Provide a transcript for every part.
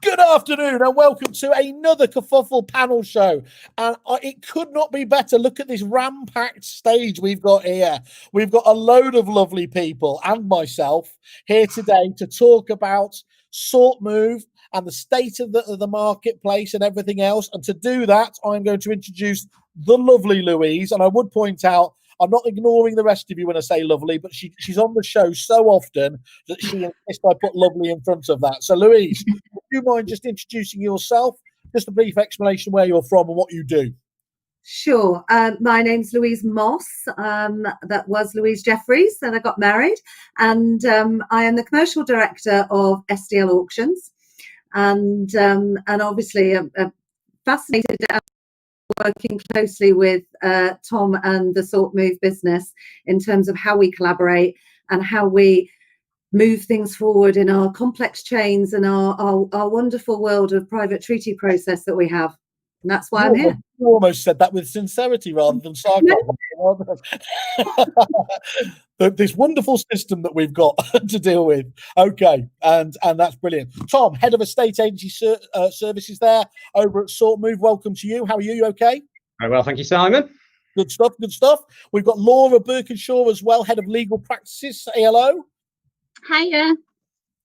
Good afternoon and welcome to another Kerfuffle panel show. And it could not be better. Look at this ram-packed stage we've got here. We've got a load of lovely people and myself here today to talk about Sortmove and the state of the marketplace and everything else. And to do that, I'm going to introduce the lovely Louise. And I would point out, I'm not ignoring the rest of you when I say lovely, but she's on the show so often that she insists I put lovely in front of that. So, Louise, would you mind just introducing yourself? Just a brief explanation where you're from and what you do. Sure. My name's Louise Moss. That was Louise Jeffries, and I got married. And I am the commercial director of SDL Auctions. And obviously, fascinated working closely with Tom and the Sortmove business in terms of how we collaborate and how we move things forward in our complex chains and our wonderful world of private treaty process that we have. And that's why I'm here. You almost said that with sincerity rather than sarcasm. This wonderful system that we've got to deal with. Okay, and that's brilliant. Tom, head of estate agency services there over at Sortmove. Welcome to you. How are you? You okay? Very well, thank you, Simon. Good stuff. Good stuff. We've got Laura Birkinshaw as well, head of legal practices. Say hello. Hiya.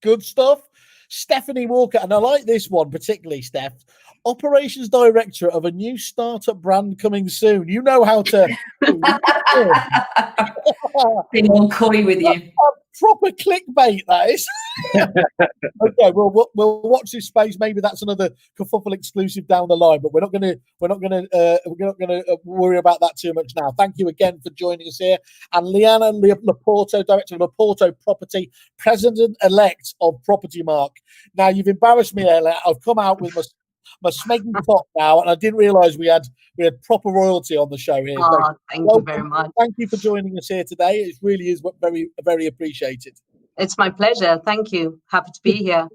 Good stuff. Stephanie Walker, and I like this one particularly, Steph. Operations director of a new startup brand coming soon. You know how to Being all coy with you. Proper clickbait, that is. Okay, we'll watch this space. Maybe that's another Kerfuffle exclusive down the line, but we're not going to worry about that too much now. Thank you again for joining us here, and Liana Laporto, director of Laporto Property, president-elect of Property Mark. Now you've embarrassed me, Ella. I've come out with my smeggy top now, and I didn't realise we had proper royalty on the show here. Oh, thank you very much. Thank you for joining us here today. It really is very, very appreciated. It's my pleasure. Thank you. Happy to be here.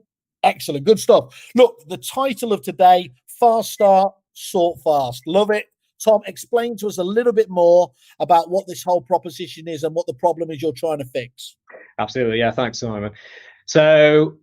Excellent. Good stuff. Look, the title of today, Fast Start, Sort Fast. Love it. Tom, explain to us a little bit more about what this whole proposition is and what the problem is you're trying to fix. Absolutely. Yeah, thanks, Simon. So,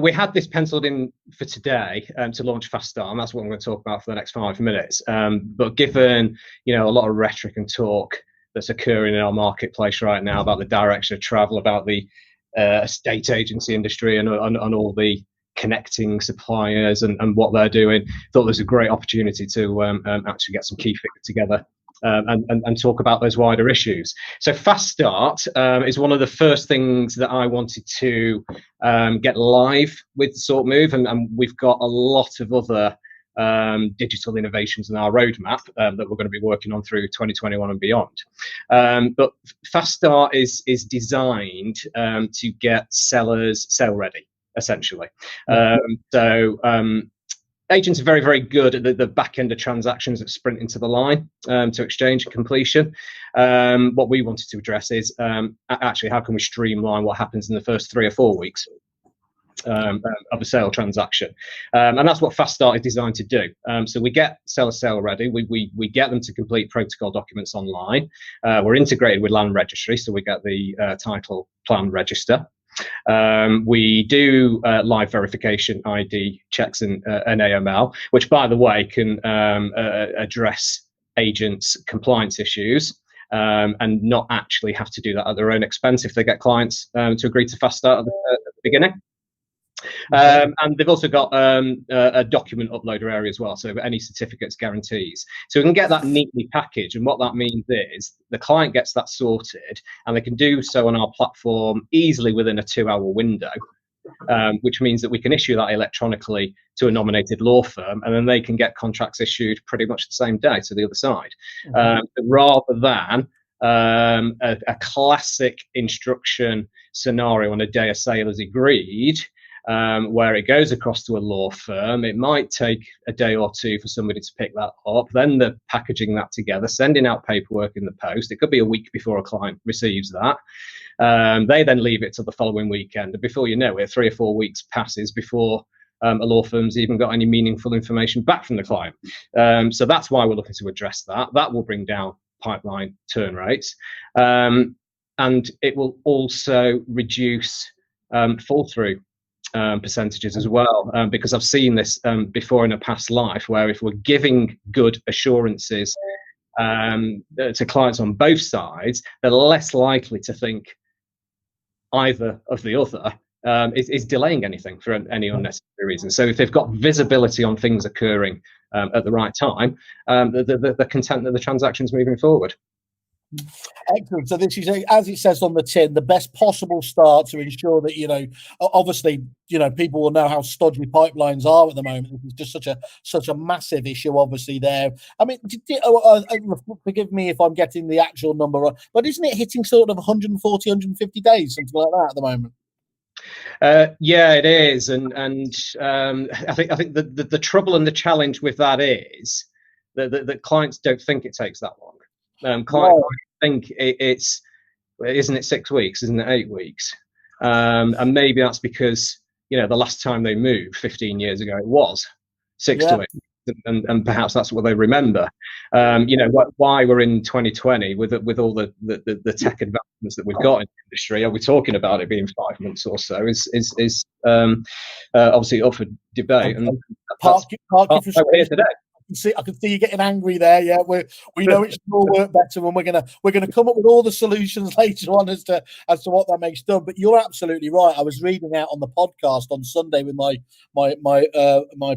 we had this penciled in for today to launch Fast Start, and that's what I'm going to talk about for the next 5 minutes. But given, a lot of rhetoric and talk that's occurring in our marketplace right now about the direction of travel, about the estate agency industry and all the connecting suppliers and what they're doing, thought there's a great opportunity to actually get some key figures together. And talk about those wider issues. So Fast Start is one of the first things that I wanted to get live with Sortmove, and we've got a lot of other digital innovations in our roadmap that we're going to be working on through 2021 and beyond. But Fast Start is designed to get sellers sale ready, essentially. Agents are very, very good at the back end of transactions that sprint into the line to exchange and completion. What we wanted to address is actually how can we streamline what happens in the first 3 or 4 weeks of a sale transaction, and that's what Fast Start is designed to do. So we get sellers sale ready. We get them to complete protocol documents online. We're integrated with land registry, so we get the title plan register. We do live verification ID checks and AML, which, by the way, can address agents' compliance issues and not actually have to do that at their own expense if they get clients to agree to Fast Start at the beginning. And they've also got a document uploader area as well, so any certificates, guarantees. So we can get that neatly packaged, and what that means is the client gets that sorted, and they can do so on our platform easily within a 2-hour window, which means that we can issue that electronically to a nominated law firm, and then they can get contracts issued pretty much the same day to the other side, rather than a classic instruction scenario on a day a sale is agreed, where it goes across to a law firm. It might take a day or two for somebody to pick that up. Then they're packaging that together, sending out paperwork in the post. It could be a week before a client receives that. They then leave it till the following weekend. And before you know it, 3 or 4 weeks passes before a law firm's even got any meaningful information back from the client. So that's why we're looking to address that. That will bring down pipeline turn rates. And it will also reduce fall through percentages as well, because I've seen this before in a past life, where if we're giving good assurances to clients on both sides, they're less likely to think either of the other is delaying anything for any unnecessary reason. So if they've got visibility on things occurring at the right time, they're content that the transaction's moving forward. Excellent. So this is, as it says on the tin, the best possible start to ensure that, obviously, people will know how stodgy pipelines are at the moment. This is just such a massive issue, obviously, there. I mean, forgive me if I'm getting the actual number wrong, but isn't it hitting sort of 140, 150 days, something like that at the moment? Yeah, it is, and I think the trouble and the challenge with that is that clients don't think it takes that long. Clients think isn't it 6 weeks, isn't it 8 weeks, and maybe that's because the last time they moved 15 years ago it was 6 to 8 weeks. And perhaps that's what they remember. Why we're in 2020 with all the tech advancements that we've got in the industry. Are we talking about it being 5 months or so? Is obviously up for debate. Okay. And Park your here today. I can see you getting angry there. Yeah, we know it should all work better, and we're gonna come up with all the solutions later on as to what that makes done. But you're absolutely right. I was reading out on the podcast on Sunday with my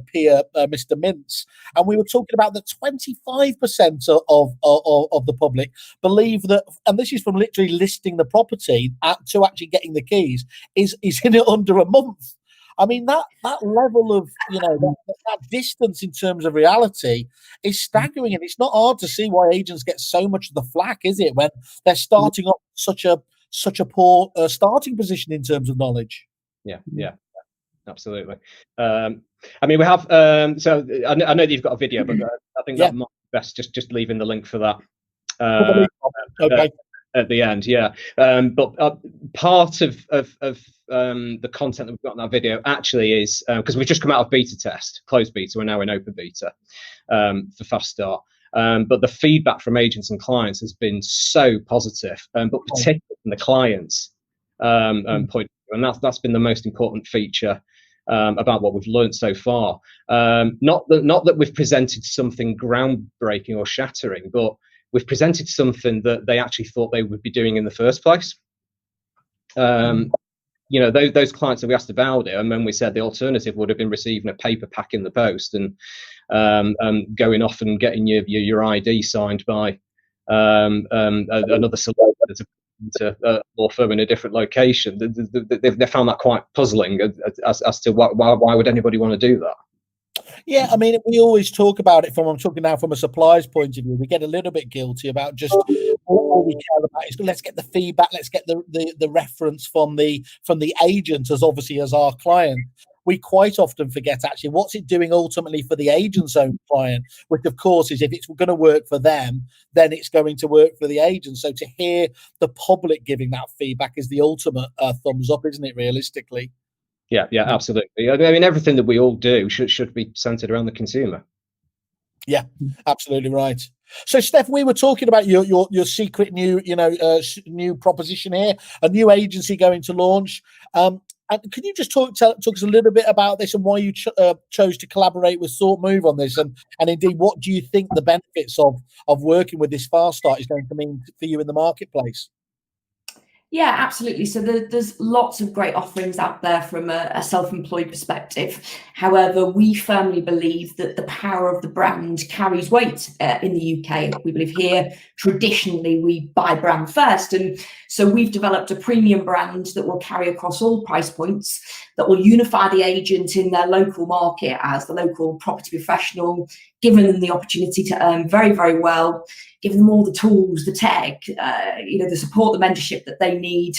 peer, Mr. Mintz, and we were talking about that 25% of the public believe that, and this is from literally listing the property to actually getting the keys, is in it under a month. I mean, that level of, that distance in terms of reality is staggering, and it's not hard to see why agents get so much of the flack, is it, when they're starting up such a poor starting position in terms of knowledge? Yeah, absolutely. I mean, we have. So I know that you've got a video, but I think that might be best just leaving the link for that. Okay. At the end, but part of the content that we've got in that video actually is because we've just come out of beta test, closed beta, we're now in open beta for Fast Start. But the feedback from agents and clients has been so positive, but particularly from the clients' point of view, and that's been the most important feature about what we've learned so far. Not that we've presented something groundbreaking or shattering, but we've presented something that they actually thought they would be doing in the first place. Those clients that we asked about it, and when we said the alternative would have been receiving a paper pack in the post and going off and getting your ID signed by another solicitor to a law firm in a different location. They found that quite puzzling as to why would anybody want to do that. Yeah, I mean, we always talk about it I'm talking now from a supplier's point of view. We get a little bit guilty about just all we care about is let's get the feedback, let's get the reference from the agent as obviously as our client. We quite often forget actually what's it doing ultimately for the agent's own client, which of course is if it's going to work for them, then it's going to work for the agent. So to hear the public giving that feedback is the ultimate thumbs up, isn't it, realistically? Yeah, absolutely. I mean, everything that we all do should be centered around the consumer. Yeah, absolutely right. So, Steph, we were talking about your secret new new proposition here, a new agency going to launch. And could you just talk us a little bit about this and why you chose to collaborate with Sortmove on this, and indeed, what do you think the benefits of working with this Fast Start is going to mean for you in the marketplace? Yeah, absolutely. So there's lots of great offerings out there from a self-employed perspective. However, we firmly believe that the power of the brand carries weight in the UK. We believe here, traditionally, we buy brand first. And so we've developed a premium brand that will carry across all price points, that will unify the agent in their local market as the local property professional, giving them the opportunity to earn very, very well, giving them all the tools, the tech, the support, the mentorship that they need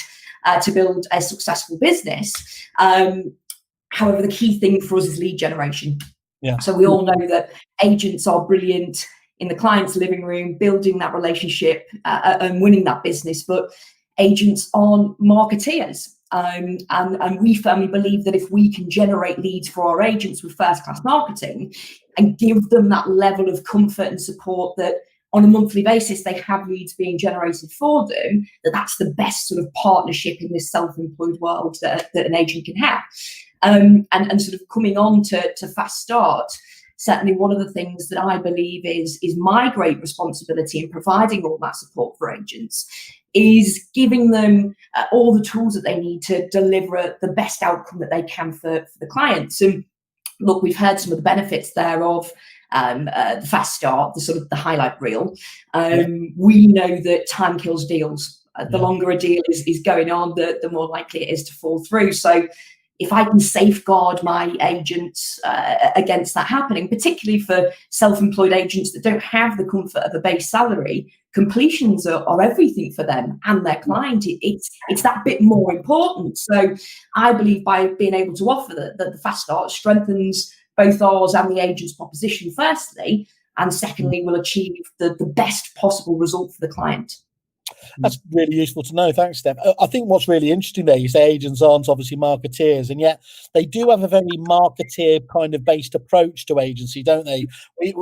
to build a successful business. However, the key thing for us is lead generation. Yeah. So we all know that agents are brilliant in the client's living room, building that relationship and winning that business, but agents aren't marketeers. And we firmly believe that if we can generate leads for our agents with first-class marketing and give them that level of comfort and support that on a monthly basis they have leads being generated for them, that's the best sort of partnership in this self-employed world that an agent can have. and sort of coming on to Fast Start. Certainly one of the things that I believe is my great responsibility in providing all that support for agents is giving them all the tools that they need to deliver the best outcome that they can for the clients. And look, we've heard some of the benefits there of the Fast Start, the sort of the highlight reel. We know that time kills deals. The longer a deal is going on, the more likely it is to fall through. So if I can safeguard my agents against that happening, particularly for self-employed agents that don't have the comfort of a base salary, completions are everything for them and their client. It's that bit more important. So I believe by being able to offer the Fast Start strengthens both ours and the agent's proposition, firstly, and secondly, will achieve the best possible result for the client. That's really useful to know. Thanks, Steph. I think what's really interesting there, you say agents aren't obviously marketeers, and yet they do have a very marketeer kind of based approach to agency, don't they? We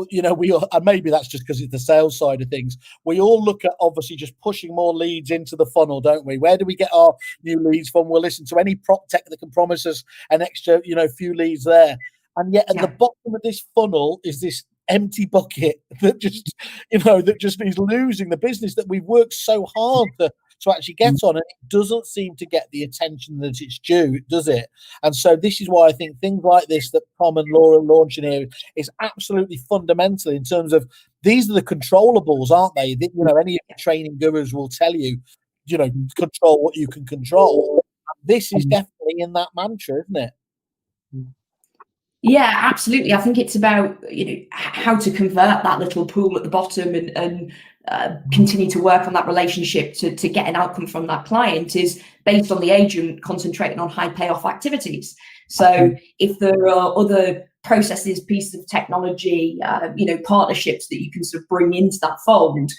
all, and maybe that's just because it's the sales side of things. We all look at obviously just pushing more leads into the funnel, don't we? Where do we get our new leads from? We'll listen to any prop tech that can promise us an extra, few leads there. And yet at the bottom of this funnel is this empty bucket that just is losing the business that we've worked so hard to actually get on, and it doesn't seem to get the attention that it's due, does it? And so this is why I think things like this that Tom and Laura are launching here is absolutely fundamental in terms of these are the controllables, aren't they? Any of the training gurus will tell you, control what you can control. This is definitely in that mantra, isn't it? Yeah, absolutely. I think it's about how to convert that little pool at the bottom and continue to work on that relationship to get an outcome from that client is based on the agent concentrating on high payoff activities. So if there are other processes, pieces of technology, partnerships that you can sort of bring into that fold,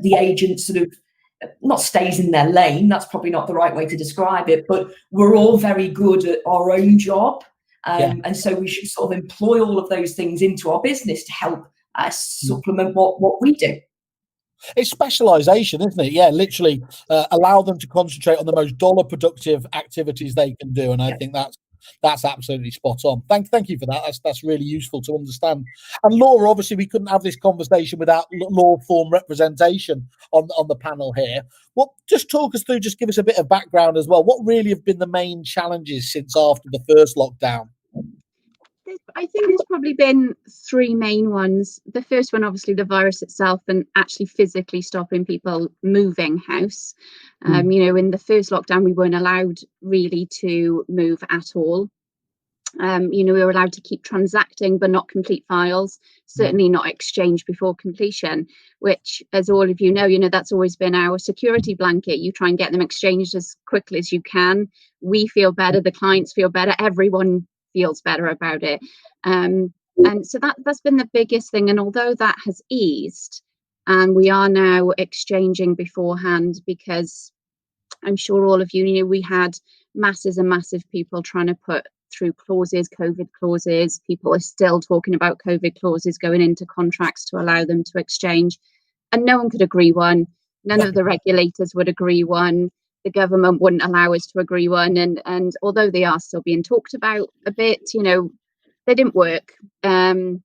the agent sort of not stays in their lane. That's probably not the right way to describe it, but we're all very good at our own job. And so we should sort of employ all of those things into our business to help supplement what we do. It's specialization, isn't it? Yeah, literally allow them to concentrate on the most dollar productive activities they can do. And I think that's absolutely spot on. Thank you for that. That's really useful to understand. And Laura, obviously we couldn't have this conversation without law firm representation on the panel here. Well, just talk us through, just give us a bit of background as well. What really have been the main challenges since after the first lockdown? I think there's probably been three main ones. The first one, obviously, the virus itself and actually physically stopping people moving house. In the first lockdown, we weren't allowed really to move at all. We were allowed to keep transacting, but not complete files, certainly not exchange before completion, which, as all of you know, that's always been our security blanket. You try and get them exchanged as quickly as you can. We feel better, the clients feel better, everyone feels better about it. And so that's been the biggest thing. And although that has eased and we are now exchanging beforehand, because I'm sure all of you, we had masses and massive people trying to put through clauses, COVID clauses. People are still talking about COVID clauses going into contracts to allow them to exchange. And no one could agree one. None of the regulators would agree one. The government wouldn't allow us to agree one. And although they are still being talked about a bit, they didn't work. The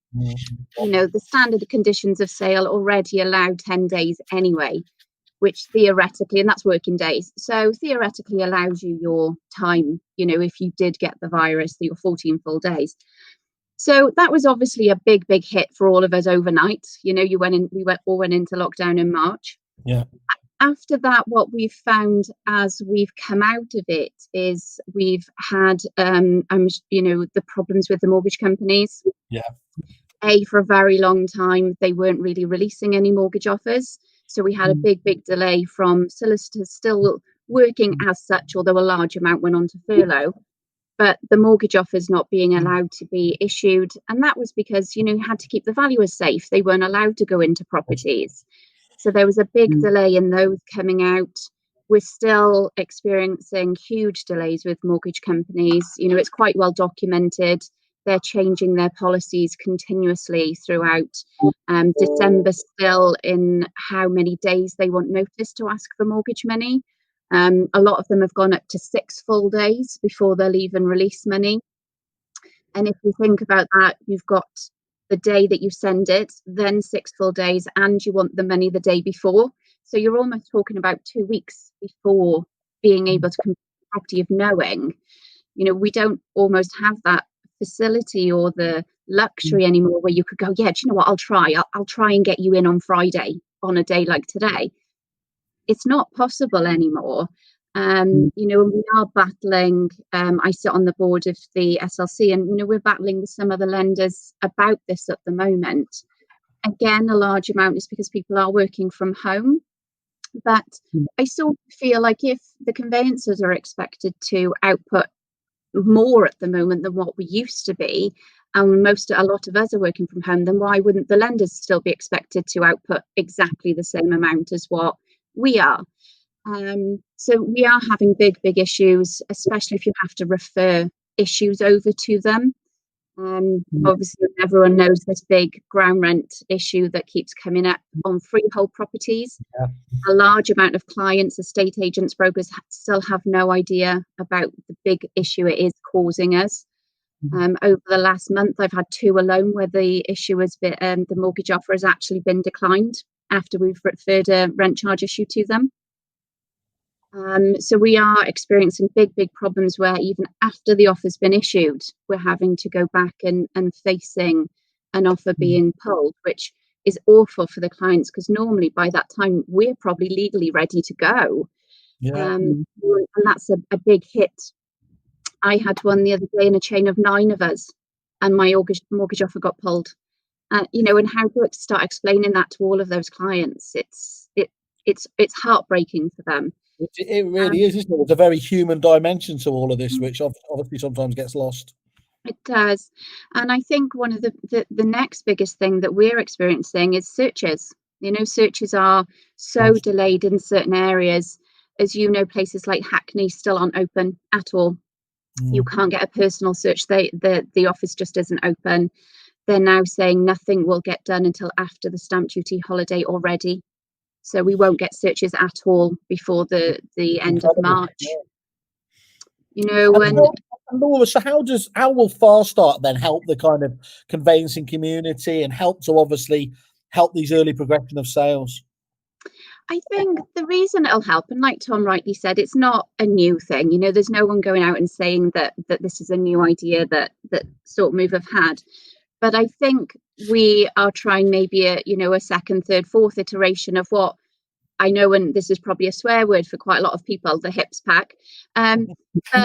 standard conditions of sale already allowed 10 days anyway, which theoretically, and that's working days, so theoretically allows you your time, if you did get the virus, your 14 full days. So that was obviously a big hit for all of us overnight. We all went into lockdown in March. Yeah. After that, what we've found as we've come out of it is we've had, the problems with the mortgage companies. Yeah. For a very long time, they weren't really releasing any mortgage offers. So we had a big delay from solicitors still working as such, although a large amount went on to furlough. But the mortgage offers not being allowed to be issued. And that was because, you had to keep the valuers safe. They weren't allowed to go into properties. So there was a big delay in those coming out. We're still experiencing huge delays with mortgage companies. It's quite well documented. They're changing their policies continuously throughout December, still in how many days they want notice to ask for mortgage money. A lot of them have gone up to 6 full days before they'll even release money. And if you think about that, you've got the day that you send it, then 6 full days, and you want the money the day before. So you're almost talking about 2 weeks before being able to complete the property, of knowing, you know, we don't almost have that facility or the luxury anymore where you could go, yeah, do you know what, I'll try and get you in on Friday on a day like today. It's not possible anymore. You know, we are battling. I sit on the board of the SLC, and you know, we're battling with some other lenders about this at the moment. Again, a large amount is because people are working from home, but I still feel like if the conveyancers are expected to output more at the moment than what we used to be, and a lot of us are working from home, then why wouldn't the lenders still be expected to output exactly the same amount as what we are? So we are having big issues, especially if you have to refer issues over to them. Obviously, everyone knows this big ground rent issue that keeps coming up on freehold properties. Yeah. A large amount of clients, estate agents, brokers still have no idea about the big issue it is causing us. Over the last month, I've had 2 alone where the issue has been, the mortgage offer has actually been declined after we've referred a rent charge issue to them. So we are experiencing big problems where even after the offer's been issued, we're having to go back and facing an offer being pulled, which is awful for the clients, because normally by that time we're probably legally ready to go. And that's a big hit. I had one the other day in a chain of 9 of us, and my mortgage offer got pulled. You know, and how to start explaining that to all of those clients, it's heartbreaking for them. It really is, isn't it? There's a very human dimension to all of this, which obviously sometimes gets lost. It does. And I think one of the next biggest thing that we're experiencing is searches. You know, searches are so delayed in certain areas. As you know, places like Hackney still aren't open at all. You can't get a personal search. The office just isn't open. They're now saying nothing will get done until after the stamp duty holiday already. So we won't get searches at all before the end of March. You know, and Laura, so how will Fast Start then help the kind of conveyancing community and help to obviously help these early progression of sales? I think the reason it'll help, and like Tom rightly said, it's not a new thing. You know, there's no one going out and saying that this is a new idea that Sortmove have had. But I think we are trying maybe a second, third, fourth iteration of what I know, and this is probably a swear word for quite a lot of people, the hips pack. But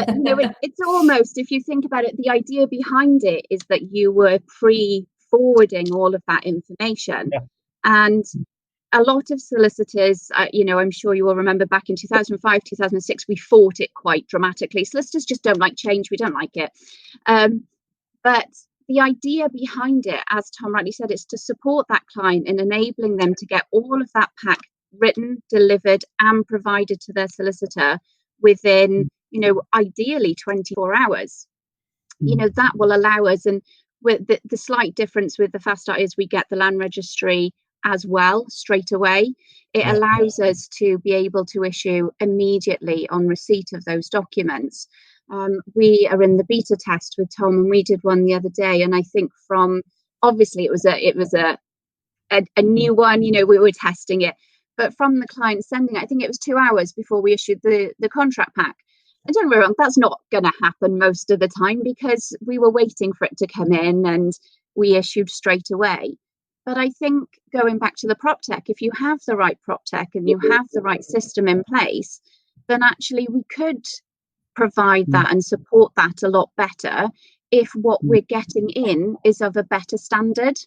you know, it's almost, if you think about it, the idea behind it is that you were pre-forwarding all of that information. Yeah. And a lot of solicitors, you know, I'm sure you will remember back in 2005, 2006, we fought it quite dramatically. Solicitors just don't like change. We don't like it. But the idea behind it, as Tom rightly said, is to support that client in enabling them to get all of that pack written, delivered, and provided to their solicitor within, you know, ideally 24 hours. You know, that will allow us, and with the slight difference with the Fast Start is we get the land registry as well straight away. It allows us to be able to issue immediately on receipt of those documents. We are in the beta test with Tom, and we did one the other day, and I think from, obviously it was a new one, you know, we were testing it, but from the client sending it, I think it was 2 hours before we issued the contract pack. And don't get me wrong, that's not going to happen most of the time, because we were waiting for it to come in and we issued straight away. But I think going back to the prop tech, if you have the right prop tech and you have the right system in place, then actually we could provide that and support that a lot better if what we're getting in is of a better standard.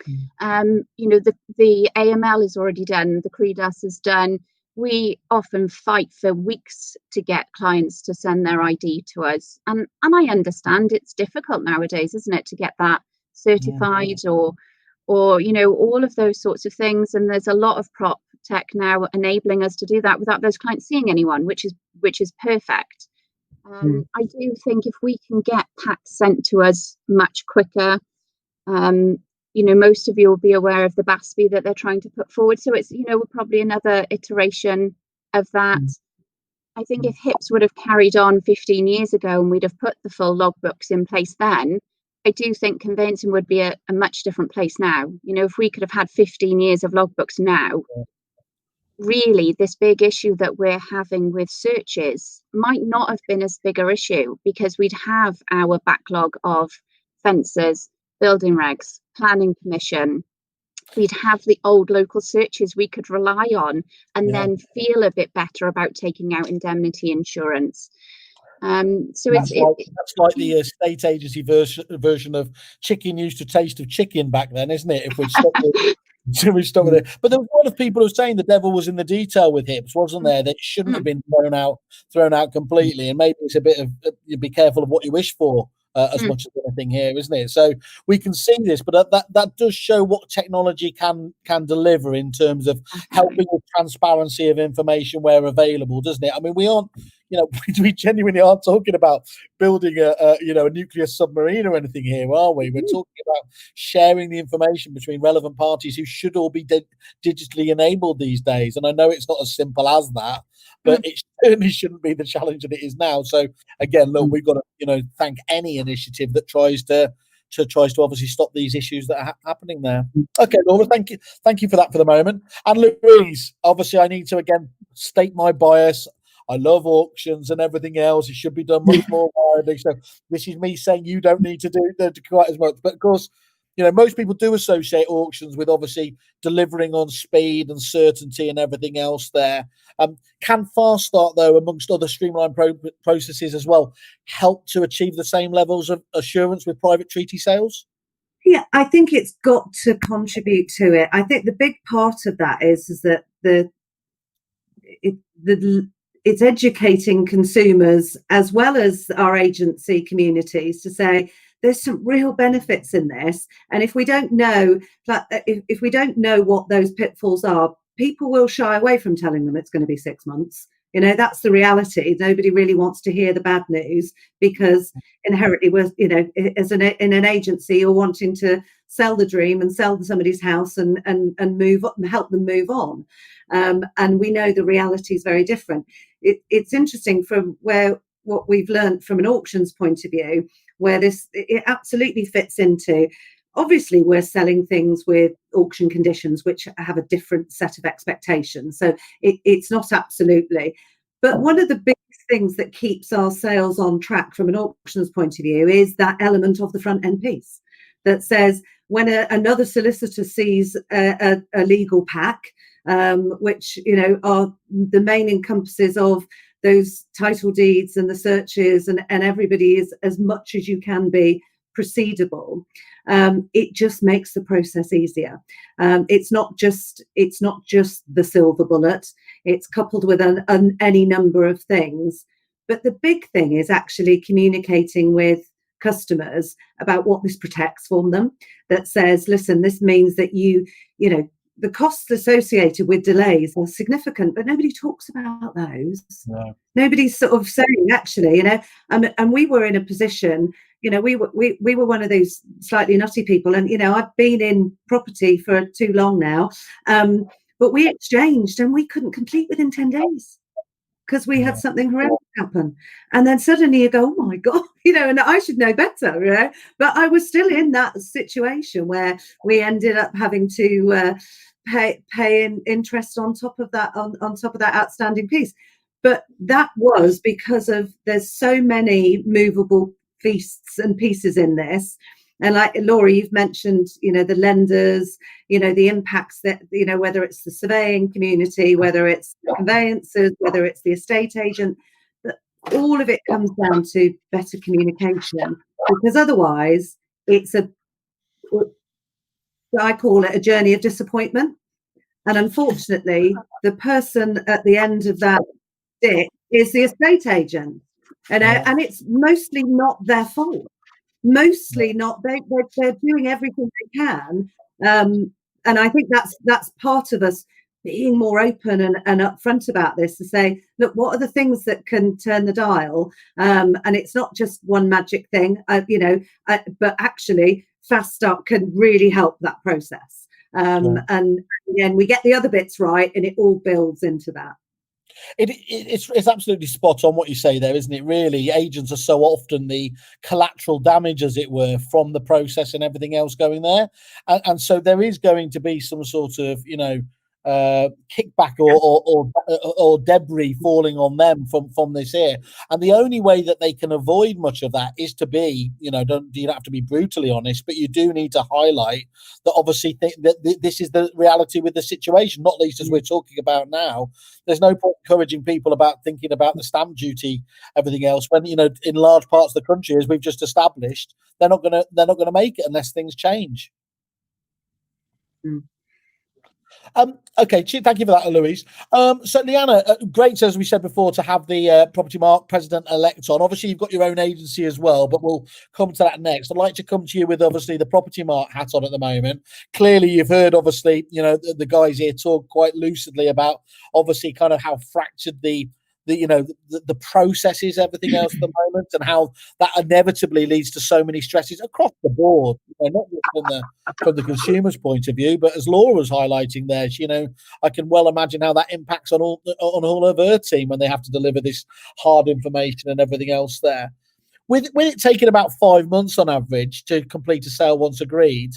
You know, the AML is already done, the CREDAS is done. We often fight for weeks to get clients to send their ID to us, and I understand it's difficult nowadays, isn't it, to get that certified or you know, all of those sorts of things. And there's a lot of prop tech now enabling us to do that without those clients seeing anyone, which is perfect. I do think if we can get packs sent to us much quicker, you know, most of you will be aware of the BASPI that they're trying to put forward. So it's, you know, probably another iteration of that. I think if HIPS would have carried on 15 years ago and we'd have put the full logbooks in place then, I do think conveyancing would be a much different place now. You know, if we could have had 15 years of logbooks now, really this big issue that we're having with searches might not have been as big a issue, because we'd have our backlog of fences, building regs, planning permission. We'd have the old local searches we could rely on, and then feel a bit better about taking out indemnity insurance. So that's like the estate agency version of chicken used to taste of chicken back then, isn't it? If we'd stop with it. But there was a lot of people who were saying the devil was in the detail with HIPS, wasn't there? That it shouldn't have been thrown out completely. And maybe it's a bit of you be careful of what you wish for. As much as anything here, isn't it? So we can see this, but that does show what technology can deliver in terms of helping with transparency of information where available, doesn't it? I mean, we aren't, we genuinely aren't talking about building a nuclear submarine or anything here, are we? We're talking about sharing the information between relevant parties who should all be digitally enabled these days. And I know it's not as simple as that, but it certainly shouldn't be the challenge that it is now. So again, look, we've got to thank any initiative that tries to obviously stop these issues that are happening there. Okay, Laura, thank you for that for the moment. And Louise, obviously I need to again state my bias. I love auctions and everything else. It should be done much more widely. So this is me saying you don't need to do quite as much. But of course, most people do associate auctions with obviously delivering on speed and certainty and everything else there. Can Fast Start, though, amongst other streamlined processes as well, help to achieve the same levels of assurance with private treaty sales? Yeah, I think it's got to contribute to it. I think the big part of that is that it's educating consumers as well as our agency communities to say there's some real benefits in this, and if we don't know what those pitfalls are, people will shy away from telling them it's going to be 6 months. That's the reality. Nobody really wants to hear the bad news, because inherently we're, as in an agency, you're wanting to sell the dream and sell somebody's house and move on, help them move on. And we know the reality is very different. It's interesting from what we've learned from an auctions point of view, where it absolutely fits into. Obviously, we're selling things with auction conditions which have a different set of expectations. So it's not absolutely. But one of the big things that keeps our sales on track from an auctions point of view is that element of the front end piece that says when another solicitor sees a legal pack, which are the main encompasses of those title deeds and the searches and everybody is as much as you can be proceedable, it just makes the process easier. It's not just the silver bullet. It's coupled with any number of things. But the big thing is actually communicating with customers about what this protects from them. That says, listen, this means that the costs associated with delays are significant, but nobody talks about those. No. Nobody's sort of saying, actually, and we were in a position, we were one of those slightly nutty people, and I've been in property for too long now, but we exchanged and we couldn't complete within 10 days because we had something horrendous happen, and then suddenly you go, oh my god, and I should know better, but I was still in that situation where we ended up having to pay interest on top of that outstanding piece. But that was because of there's so many movable feasts and pieces in this. And like Laura, you've mentioned, the lenders, the impacts that, whether it's the surveying community, whether it's the conveyancers, whether it's the estate agent, but all of it comes down to better communication, because otherwise I call it a journey of disappointment. And unfortunately, the person at the end of that stick is the estate agent. And it's mostly not their fault. Mostly not. They're doing everything they can. And I think that's part of us being more open and upfront about this, to say, look, what are the things that can turn the dial? And it's not just one magic thing, but actually Fast Start can really help that process. And again, we get the other bits right and it all builds into that. It's absolutely spot on what you say there, isn't it? Really, agents are so often the collateral damage, as it were, from the process and everything else going there, and so there is going to be some sort of kickback or debris falling on them from this here. And the only way that they can avoid much of that is to be, you don't have to be brutally honest, but you do need to highlight that obviously that this is the reality with the situation, not least as we're talking about now. There's no point encouraging people about thinking about the stamp duty, everything else, when in large parts of the country, as we've just established, they're not gonna make it unless things change. Okay, thank you for that, Louise. So, Leanna, great, as we said before, to have the Property Mark president-elect on. Obviously, you've got your own agency as well, but we'll come to that next. I'd like to come to you with, obviously, the Property Mark hat on at the moment. Clearly, you've heard, obviously, the guys here talk quite lucidly about, obviously, kind of how fractured the processes, everything else at the moment, and how that inevitably leads to so many stresses across the board, not just from the consumer's point of view, but as Laura was highlighting there, I can well imagine how that impacts on all of her team when they have to deliver this hard information and everything else there. With it taking about 5 months on average to complete a sale once agreed,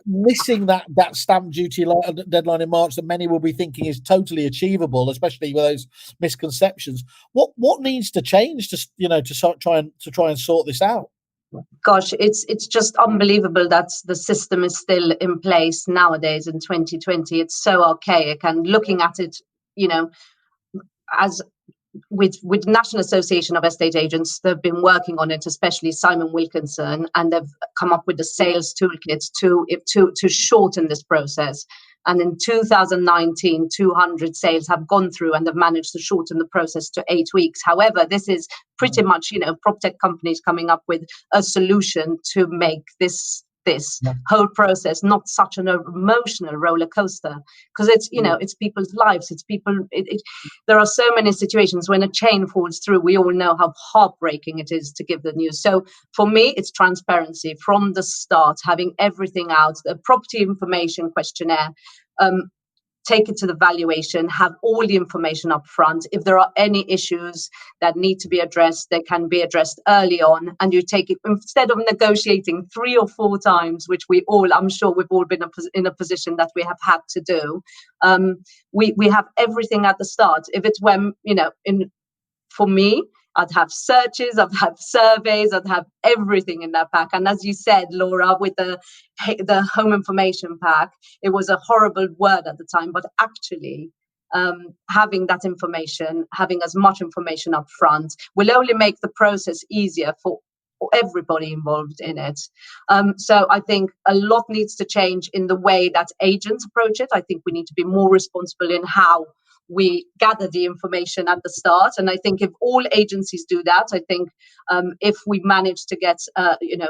missing that stamp duty deadline in March that many will be thinking is totally achievable, especially with those misconceptions. What needs to change to try and sort this out? Gosh, it's just unbelievable that the system is still in place nowadays in 2020. It's so archaic, and looking at it, as with National Association of Estate Agents, they've been working on it, especially Simon Wilkinson, and they've come up with the sales toolkit to shorten this process. And in 2019, 200 sales have gone through, and they've managed to shorten the process to 8 weeks. However, this is pretty much, PropTech companies coming up with a solution to make this whole process not such an emotional roller coaster, because it's it's people's lives, it's people. There are so many situations when a chain falls through. We all know how heartbreaking it is to give the news. So for me, it's transparency from the start, having everything out, the property information questionnaire. Take it to the valuation, have all the information up front. If there are any issues that need to be addressed, they can be addressed early on. And you take it, instead of negotiating 3 or 4 times, which I'm sure we've all been in a position that we have had to do. We have everything at the start. If it were, for me, I'd have searches, I'd have surveys, I'd have everything in that pack. And as you said, Laura, with the home information pack, it was a horrible word at the time, but actually having that information, having as much information up front, will only make the process easier for everybody involved in it. So I think a lot needs to change in the way that agents approach it. I think we need to be more responsible in how we gather the information at the start. And I think if all agencies do that, I think if we manage to get an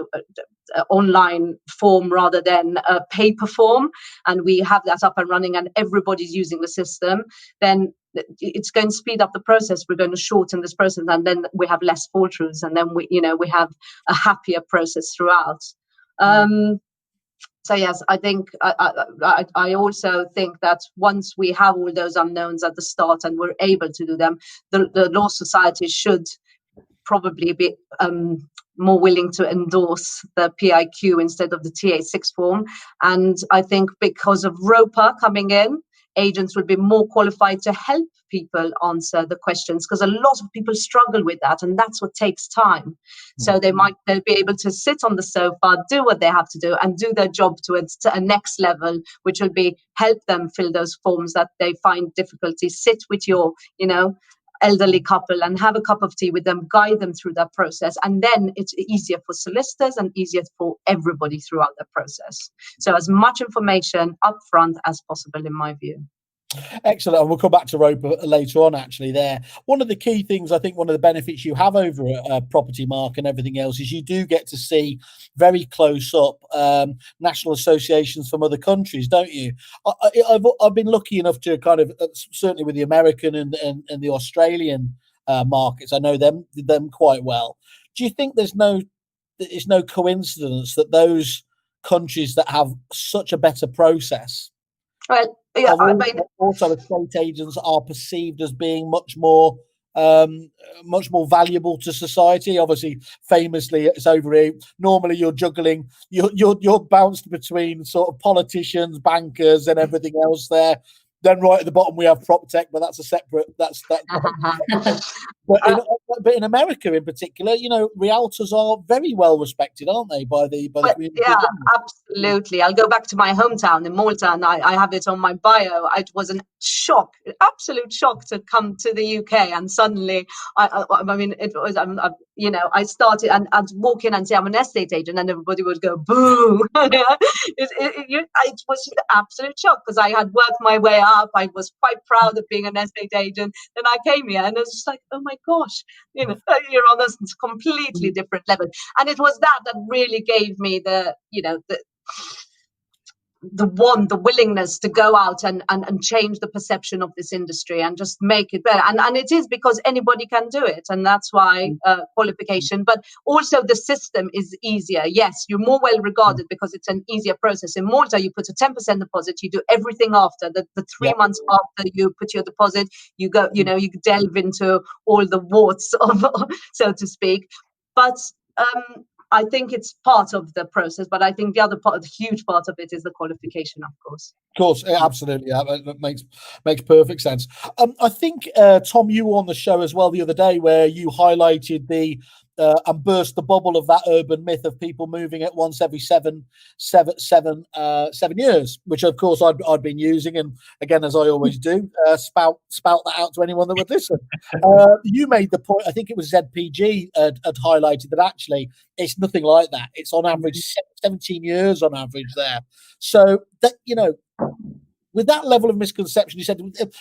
online form rather than a paper form, and we have that up and running and everybody's using the system, then it's going to speed up the process. We're going to shorten this process, and then we have less fall throughs, and then we have a happier process throughout. So yes, I think I also think that once we have all those unknowns at the start and we're able to do them, the Law Society should probably be more willing to endorse the PIQ instead of the TA6 form. And I think because of ROPA coming in, agents will be more qualified to help people answer the questions, because a lot of people struggle with that, and that's what takes time. So they'll be able to sit on the sofa, do what they have to do, and do their job to a next level, which will be help them fill those forms that they find difficulty. Sit with your elderly couple and have a cup of tea with them, guide them through that process, and then it's easier for solicitors and easier for everybody throughout the process. So as much information up front as possible, in my view. Excellent. And we'll come back to ROPA later on, actually, there. One of the key things, I think one of the benefits you have over at Property Mark and everything else is you do get to see very close up national associations from other countries, don't you? I've been lucky enough to kind of, certainly with the American and the Australian markets, I know them quite well. Do you think it's no coincidence that those countries that have such a better process? Well, Yeah, I Also, mean, also estate agents are perceived as being much more valuable to society. Obviously, famously, it's over here. Normally, you're juggling, you're bounced between sort of politicians, bankers, and everything else there. Then right at the bottom we have prop tech, but that's a separate. That's that. But in America, in particular, you know, realtors are very well respected, aren't they, by the community? yeah, absolutely. I'll go back to my hometown in Malta, and I have it on my bio. It was an shock, absolute shock, to come to the UK, and suddenly, I mean, it was, you know, I started and I'd walk in and say I'm an estate agent, and everybody would go boo. It was just an absolute shock, because I had worked my way up. I was quite proud of being an estate agent. Then I came here, and it was just like, oh my gosh, you know, you're on a completely different level. And it was that really gave me the, you know, the willingness to go out and change the perception of this industry and just make it better. And it is because anybody can do it. And that's why qualification, but also the system is easier. Yes, you're more well regarded because it's an easier process. In Malta, you put a 10% deposit, you do everything after the 3 months after you put your deposit, you go, you know, you delve into all the warts of, so to speak. But I think it's part of the process, but I think the other part, the huge part of it, is the qualification, of course. Of course, absolutely. That makes perfect sense. I think, Tom, you were on the show as well the other day, where you highlighted and burst the bubble of that urban myth of people moving at once every seven years, which of course I'd been using, and again, as I always do, spout that out to anyone that would listen. You made the point, I think it was ZPG had highlighted that actually it's nothing like that. It's on average 17 years on average there. So that, you know, with that level of misconception, you said,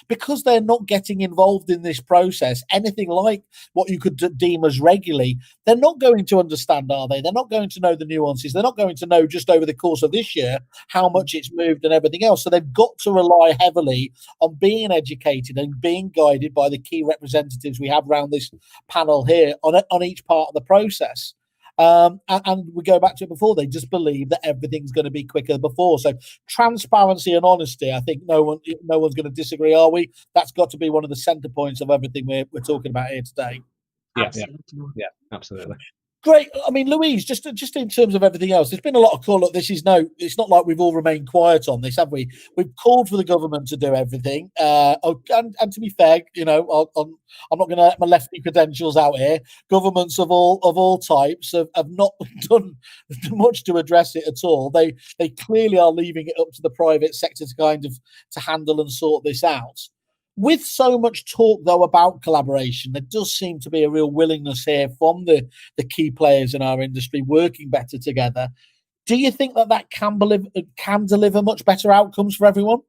because they're not getting involved in this process, anything like what you could deem as regularly, they're not going to understand, are they? They're not going to know the nuances. They're not going to know just over the course of this year how much it's moved and everything else. So they've got to rely heavily on being educated and being guided by the key representatives we have around this panel here on each part of the process. And we go back to it before, they just believe that everything's going to be quicker than before. So transparency and honesty, I think no one's going to disagree, are we? That's got to be one of the center points of everything we're talking about here today. Yeah, absolutely. Great. I mean, Louise, just in terms of everything else, there's been a lot of call. Look, it's not like we've all remained quiet on this, have we? We've called for the government to do everything. And to be fair, you know, I'm not going to let my lefty credentials out here. Governments of all types have not done much to address it at all. They clearly are leaving it up to the private sector to handle and sort this out. With so much talk, though, about collaboration, there does seem to be a real willingness here from the key players in our industry working better together. Do you think that can deliver much better outcomes for everyone?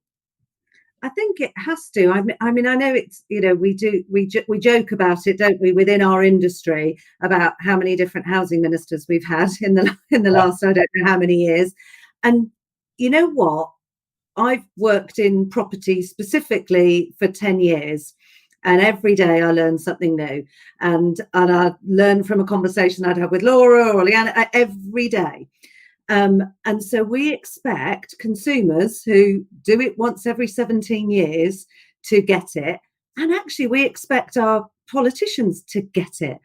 I think it has to. I mean, I know it's, you know, we joke about it, don't we, within our industry, about how many different housing ministers we've had in the last, I don't know how many years. And you know what? I've worked in property specifically for 10 years, and every day I learn something new. And I learn from a conversation I'd have with Laura or Leanna every day. And so we expect consumers who do it once every 17 years to get it. And actually, we expect our politicians to get it.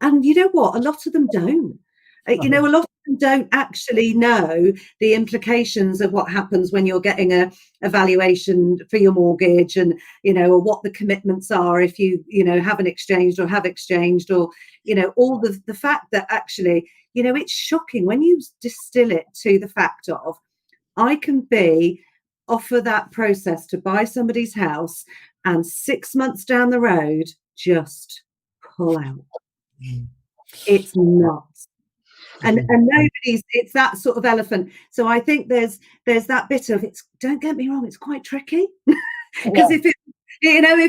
And you know what? A lot of them don't. You know, a lot of them don't actually know the implications of what happens when you're getting a valuation for your mortgage, and, you know, or what the commitments are if you know, haven't exchanged or have exchanged, or, you know, all the fact that actually, you know, it's shocking when you distill it to the fact of, I can offer that process to buy somebody's house, and 6 months down the road, just pull out. It's nuts. And it's that sort of elephant. So I think there's that bit of, don't get me wrong, it's quite tricky. Because if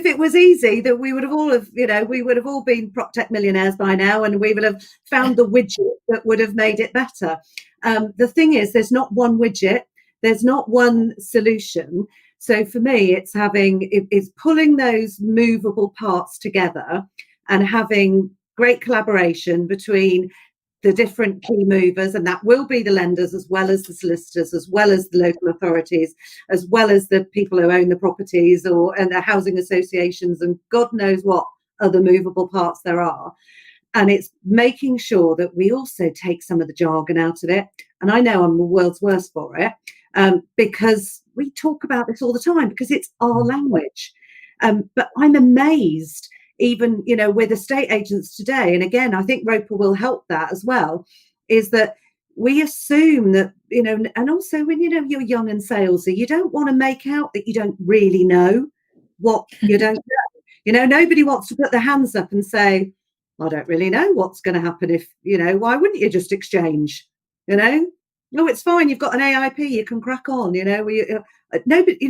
it was easy, that we would have all been prop tech millionaires by now, and we would have found the widget that would have made it better. The thing is, there's not one widget, there's not one solution. So for me, it's pulling those movable parts together and having great collaboration between the different key movers, and that will be the lenders as well as the solicitors, as well as the local authorities, as well as the people who own the properties and the housing associations, and God knows what other movable parts there are. And it's making sure that we also take some of the jargon out of it. And I know I'm the world's worst for it, because we talk about this all the time because it's our language. But I'm amazed, even, with estate agents today, and again, I think ROPA will help that as well, is that we assume that, and also when, you're young and salesy, you don't want to make out that you don't really know what you don't know. Nobody wants to put their hands up and say, I don't really know what's going to happen if, why wouldn't you just exchange? No, it's fine. You've got an AIP, you can crack on, nobody,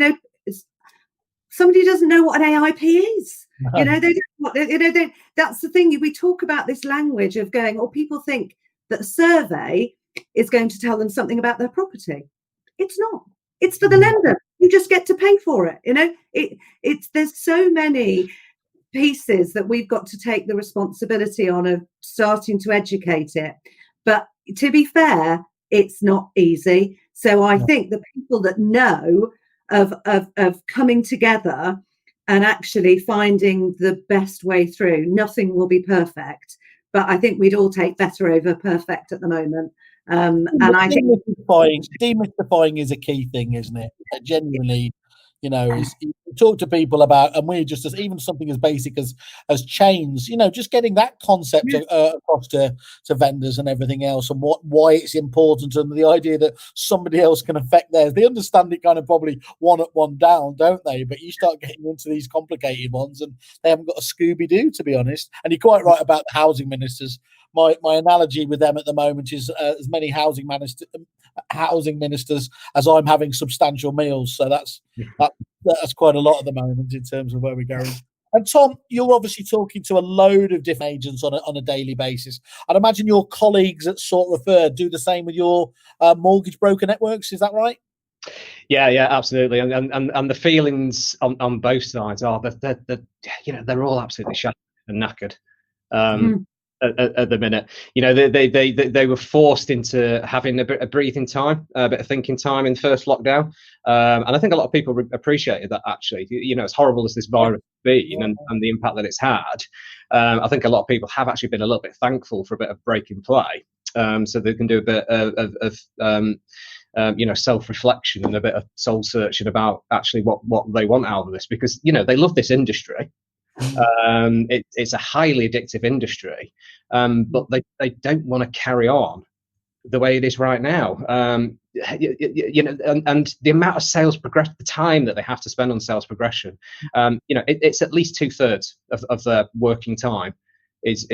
somebody doesn't know what an AIP is. They don't, that's the thing. We talk about this language of going, or people think that a survey is going to tell them something about their property. It's not. It's for the lender. You just get to pay for it. There's so many pieces that we've got to take the responsibility on of starting to educate it. But to be fair, it's not easy. So I think the people that know of coming together and actually finding the best way through, nothing will be perfect, but I think we'd all take better over perfect at the moment. And I think demystifying is a key thing, isn't it? Genuinely, is you talk to people about, and we're just even something as basic as chains, just getting that concept across to vendors and everything else, and why it's important, and the idea that somebody else can affect theirs. They understand it kind of probably one up, one down, don't they? But you start getting into these complicated ones, and they haven't got a Scooby-Doo, to be honest. And you're quite right about the housing ministers. My analogy with them at the moment is as many housing ministers as I'm having substantial meals. So that's quite a lot at the moment in terms of where we're going. And Tom, you're obviously talking to a load of different agents on a daily basis. I'd imagine your colleagues at Sort Refer do the same with your mortgage broker networks. Is that right? Yeah, absolutely. And the feelings on both sides are that they're all absolutely shattered and knackered. At the minute, they were forced into having a bit of breathing time, a bit of thinking time in first lockdown, and I think a lot of people appreciated that. Actually, as horrible as this virus has been and the impact that it's had, I think a lot of people have actually been a little bit thankful for a bit of break and play, so they can do a bit of self-reflection and a bit of soul searching about actually what they want out of this, because they love this industry. It's a highly addictive industry, but they don't want to carry on the way it is right now. And the amount of sales progression, the time that they have to spend on sales progression, it's at least 2/3 of their working time is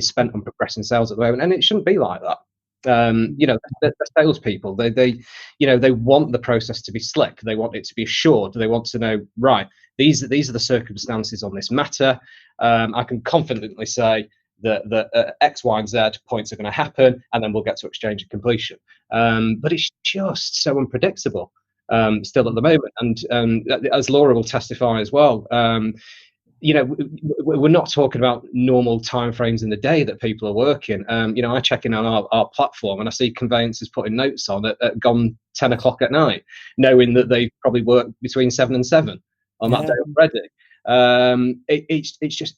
spent on progressing sales at the moment, and it shouldn't be like that. The salespeople, they want the process to be slick. They want it to be assured. They want to know, right, these are the circumstances on this matter. I can confidently say that X, Y, and Z points are going to happen, and then we'll get to exchange and completion. But it's just so unpredictable still at the moment. And as Laura will testify as well, we're not talking about normal timeframes in the day that people are working. I check in on our platform and I see conveyancers putting notes on at gone 10 o'clock at night, knowing that they probably work between 7 and 7 on that day already. It's just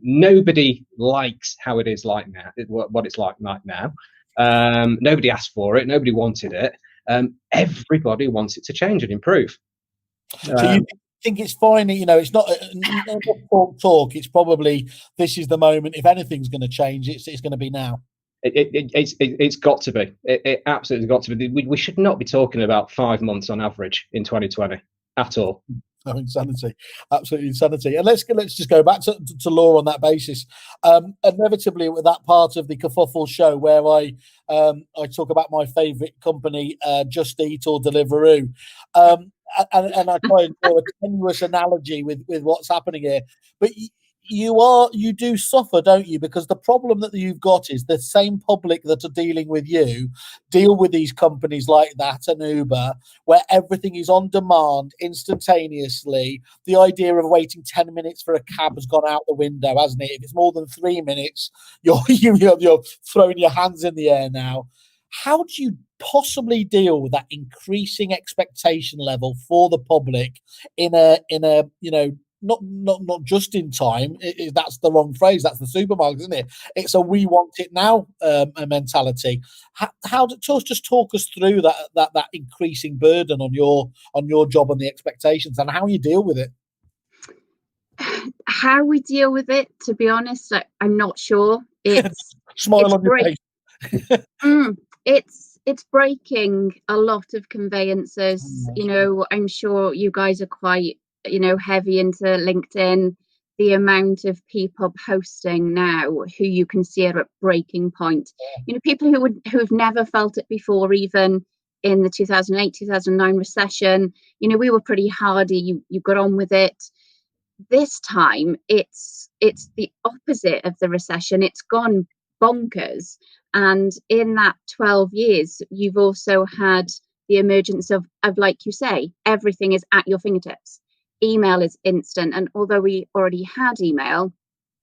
nobody likes how it is like now, what it's like now. Nobody asked for it, nobody wanted it. Everybody wants it to change and improve. So you think it's fine, it's not talk. It's probably, this is the moment. If anything's going to change, it's going to be now. It's got to be. It absolutely got to be. We should not be talking about 5 months on average in 2020 at all. No, insanity, absolutely insanity. And let's just go back to Law on that basis. Inevitably, with that part of the Kerfuffle show where I talk about my favourite company, Just Eat or Deliveroo, and I try and draw a tenuous analogy with what's happening here. But you do suffer, don't you? Because the problem that you've got is the same public that are dealing with you deal with these companies like that and Uber, where everything is on demand instantaneously. The idea of waiting 10 minutes for a cab has gone out the window, hasn't it? If it's more than 3 minutes, you're throwing your hands in the air now. How do you possibly deal with that increasing expectation level for the public in a not just in time? That's the wrong phrase. That's the supermarket, isn't it? It's a we want it now a mentality. Just talk us through that increasing burden on your job and the expectations and how you deal with it. How we deal with it, to be honest, I'm not sure. It's smile on your face. It's breaking a lot of conveyances. I'm sure you guys are quite heavy into LinkedIn. The amount of people posting now who you can see are at breaking point. People who have never felt it before, even in the 2008 2009 recession. We were pretty hardy. You got on with it. This time it's the opposite of the recession. It's gone bonkers. And in that 12 years, you've also had the emergence of like you say, everything is at your fingertips. Email is instant. And although we already had email,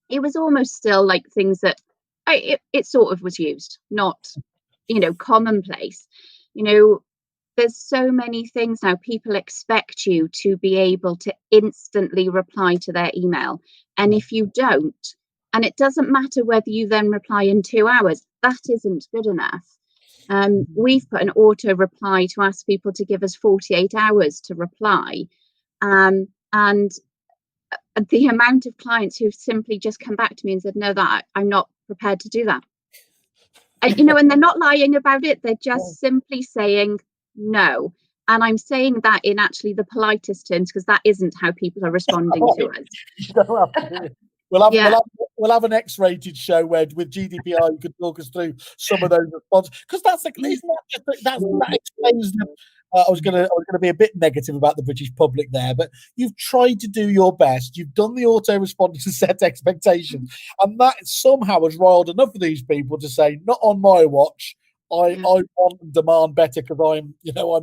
it was almost still like things that it sort of was used, not, commonplace. There's so many things now. People expect you to be able to instantly reply to their email. And if you don't, and it doesn't matter whether you then reply in 2 hours, that isn't good enough. We've put an auto reply to ask people to give us 48 hours to reply. And the amount of clients who've simply just come back to me and said, no, that I'm not prepared to do that. And they're not lying about it. They're just simply saying no. And I'm saying that in actually the politest terms, because that isn't how people are responding to us. We'll have an X-rated show where with GDPR you could talk us through some of those responses, because that explains. I was gonna be a bit negative about the British public there, but you've tried to do your best. You've done the autoresponder to set expectations, and that somehow has riled enough of these people to say, "Not on my watch. I want and demand better because I'm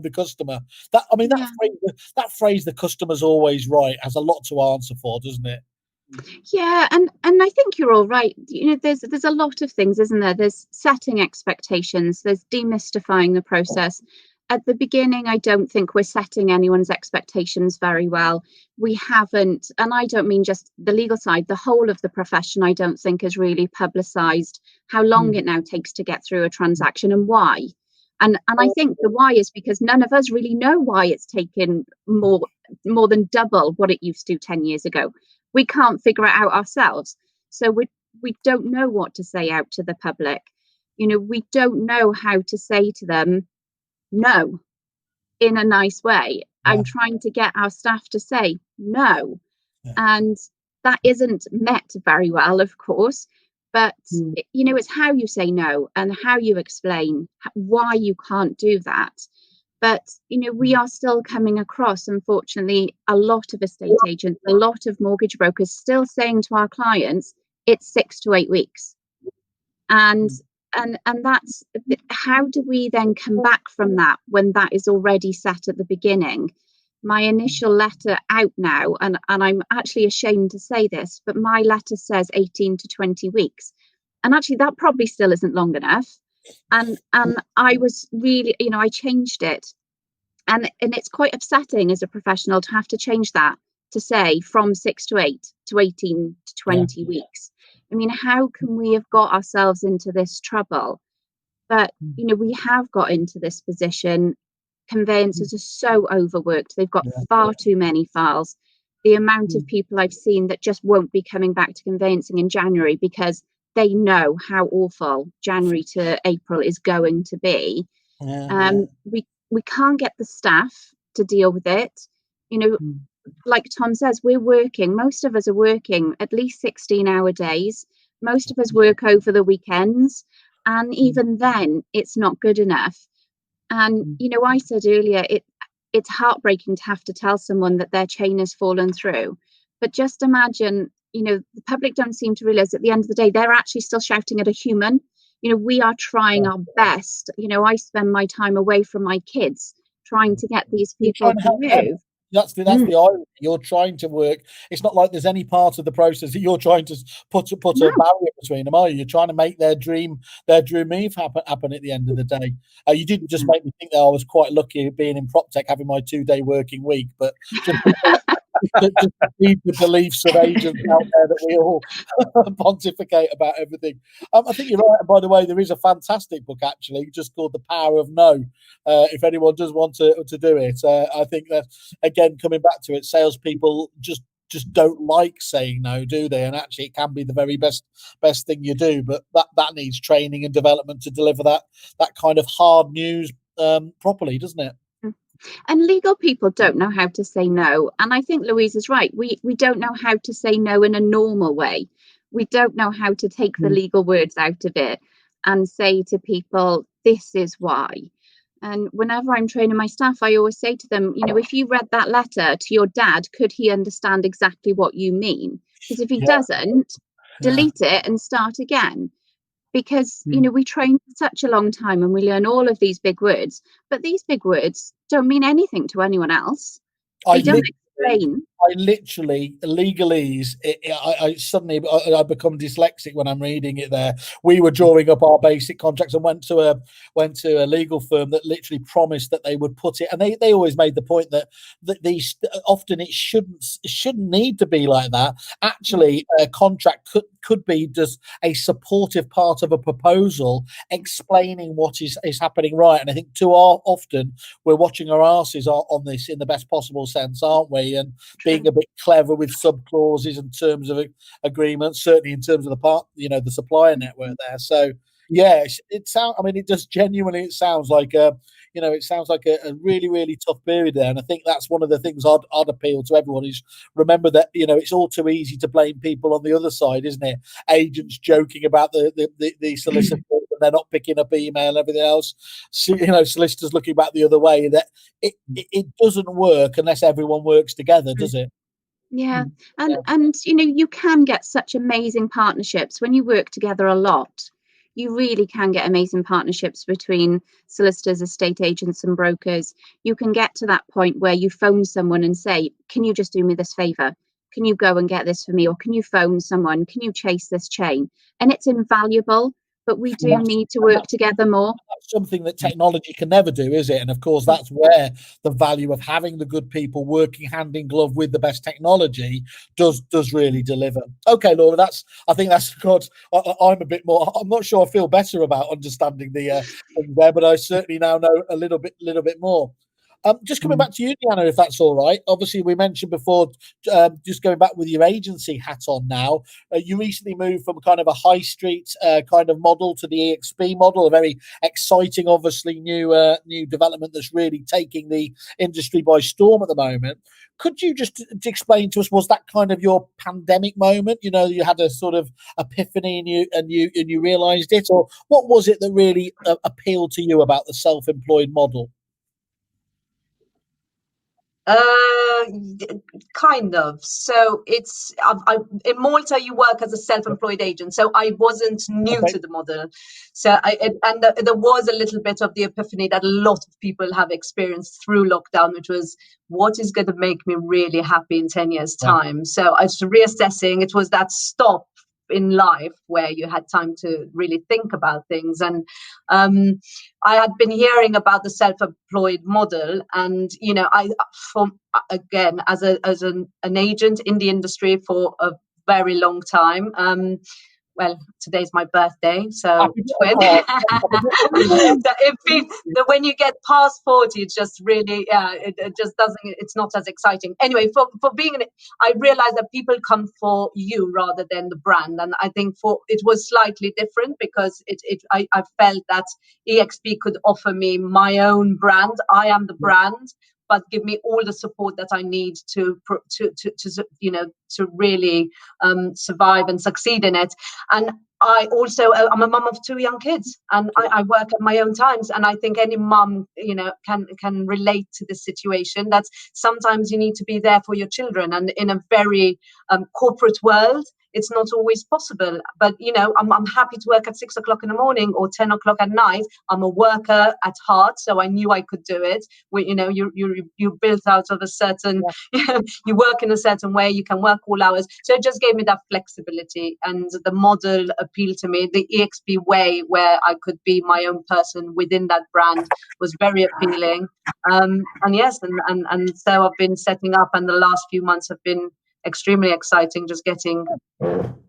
the customer." That phrase, "the customer's always right," has a lot to answer for, doesn't it? Yeah, and I think you're all right. There's a lot of things, isn't there? There's setting expectations, there's demystifying the process. At the beginning, I don't think we're setting anyone's expectations very well. We haven't, and I don't mean just the legal side, the whole of the profession, I don't think has really publicised how long it now takes to get through a transaction and why. And I think the why is because none of us really know why it's taken more than double what it used to 10 years ago. We can't figure it out ourselves. So we don't know what to say out to the public. We don't know how to say to them, no, in a nice way. I'm trying to get our staff to say no. And that isn't met very well, of course. But, it's how you say no and how you explain why you can't do that. But, we are still coming across, unfortunately, a lot of estate agents, a lot of mortgage brokers still saying to our clients, it's 6 to 8 weeks. And that's, how do we then come back from that when that is already set at the beginning? My initial letter out now, and I'm actually ashamed to say this, but my letter says 18 to 20 weeks. And actually that probably still isn't long enough. And I was really, I changed it. And it's quite upsetting as a professional to have to change that to say from 6 to 8 to 18 to 20 weeks. I mean, how can we have got ourselves into this trouble? But, we have got into this position. Conveyancers are so overworked. They've got far too many files. The amount of people I've seen that just won't be coming back to conveyancing in January because they know how awful January to April is going to be. We can't get the staff to deal with it. Like Tom says, most of us are working at least 16-hour days. Most of us work over the weekends. And even then, it's not good enough. And, I said earlier, it's heartbreaking to have to tell someone that their chain has fallen through. But just imagine the public don't seem to realize at the end of the day, they're actually still shouting at a human. We are trying our best. I spend my time away from my kids trying to get these people to move. That's the irony. You're trying to work. It's not like there's any part of the process that you're trying to put a barrier between them, are you? You're trying to make their dream move happen at the end of the day. You didn't just make me think that I was quite lucky being in PropTech, having my 2-day working week, but just to feed the beliefs of agents out there that we all pontificate about everything. I think you're right. And by the way, there is a fantastic book actually, just called The Power of No. If anyone does want to do it, I think that again, coming back to it, salespeople just don't like saying no, do they? And actually, it can be the very best thing you do, but that needs training and development to deliver that kind of hard news properly, doesn't it? And legal people don't know how to say no. And I think Louise is right. We don't know how to say no in a normal way. We don't know how to take the legal words out of it and say to people, this is why. And whenever I'm training my staff, I always say to them, if you read that letter to your dad, could he understand exactly what you mean? Because if he doesn't, delete it and start again. Because, we train for such a long time and we learn all of these big words, but these big words don't mean anything to anyone else. They don't explain. I literally, legalese, I suddenly become dyslexic when I'm reading it there. We were drawing up our basic contracts and went to a legal firm that literally promised that they would put it, and they always made the point that these often it shouldn't need to be like that. Actually, a contract could be just a supportive part of a proposal explaining what is happening, right? And I think too often we're watching our asses on this in the best possible sense, aren't we? And being a bit clever with sub clauses and terms of agreements, certainly in terms of the supplier network there. So yeah, it sounds. I mean, it just genuinely it sounds like a really, really tough period there. And I think that's one of the things I'd appeal to everyone is remember that it's all too easy to blame people on the other side, isn't it? Agents joking about the solicitor and they're not picking up email and everything else. So, solicitors looking back the other way. That it doesn't work unless everyone works together, does it? Yeah. And you can get such amazing partnerships when you work together a lot. You really can get amazing partnerships between solicitors, estate agents and brokers. You can get to that point where you phone someone and say, can you just do me this favor? Can you go and get this for me? Or can you phone someone? Can you chase this chain? And it's invaluable, but we do need to work together more. That's something that technology can never do, is it? And of course, that's where the value of having the good people working hand in glove with the best technology does really deliver. Okay, Laura, I think that's good. I'm a bit more. I'm not sure I feel better about understanding the thing there, but I certainly now know a little bit more. Just coming back to you, Deanna, if that's all right. Obviously, we mentioned before, just going back with your agency hat on now, you recently moved from kind of a high street kind of model to the EXP model, a very exciting, obviously, new development that's really taking the industry by storm at the moment. Could you just explain to us, was that kind of your pandemic moment? You had a sort of epiphany and you realised it, or what was it that really appealed to you about the self-employed model? Kind of. So it's in Malta you work as a self-employed agent, so I wasn't new to the model. So there was a little bit of the epiphany that a lot of people have experienced through lockdown, which was what is going to make me really happy in 10 years time. So I was reassessing. It was that stop in life where you had time to really think about things, and I had been hearing about the self-employed model, and again as an agent in the industry for a very long time. Well, today's my birthday, so when you get past 40, it's just really, it just doesn't. It's not as exciting. Anyway, for being, I realized that people come for you rather than the brand, and I think it was slightly different because I felt that EXP could offer me my own brand. I am the brand. but give me all the support that I need to really survive and succeed in it. And I also, I'm a mum of 2 young kids, and I work at my own times. And I think any mum, can relate to this situation. That's sometimes you need to be there for your children, and in a very corporate world, it's not always possible. But I'm happy to work at 6 o'clock in the morning or 10 o'clock at night. I'm a worker at heart, so I knew I could do it. You're built out of a certain, you work in a certain way. You can work all hours, so it just gave me that flexibility, and the model appealed to me. The EXP way, where I could be my own person within that brand, was very appealing. And so I've been setting up, and the last few months have been extremely exciting. Just getting.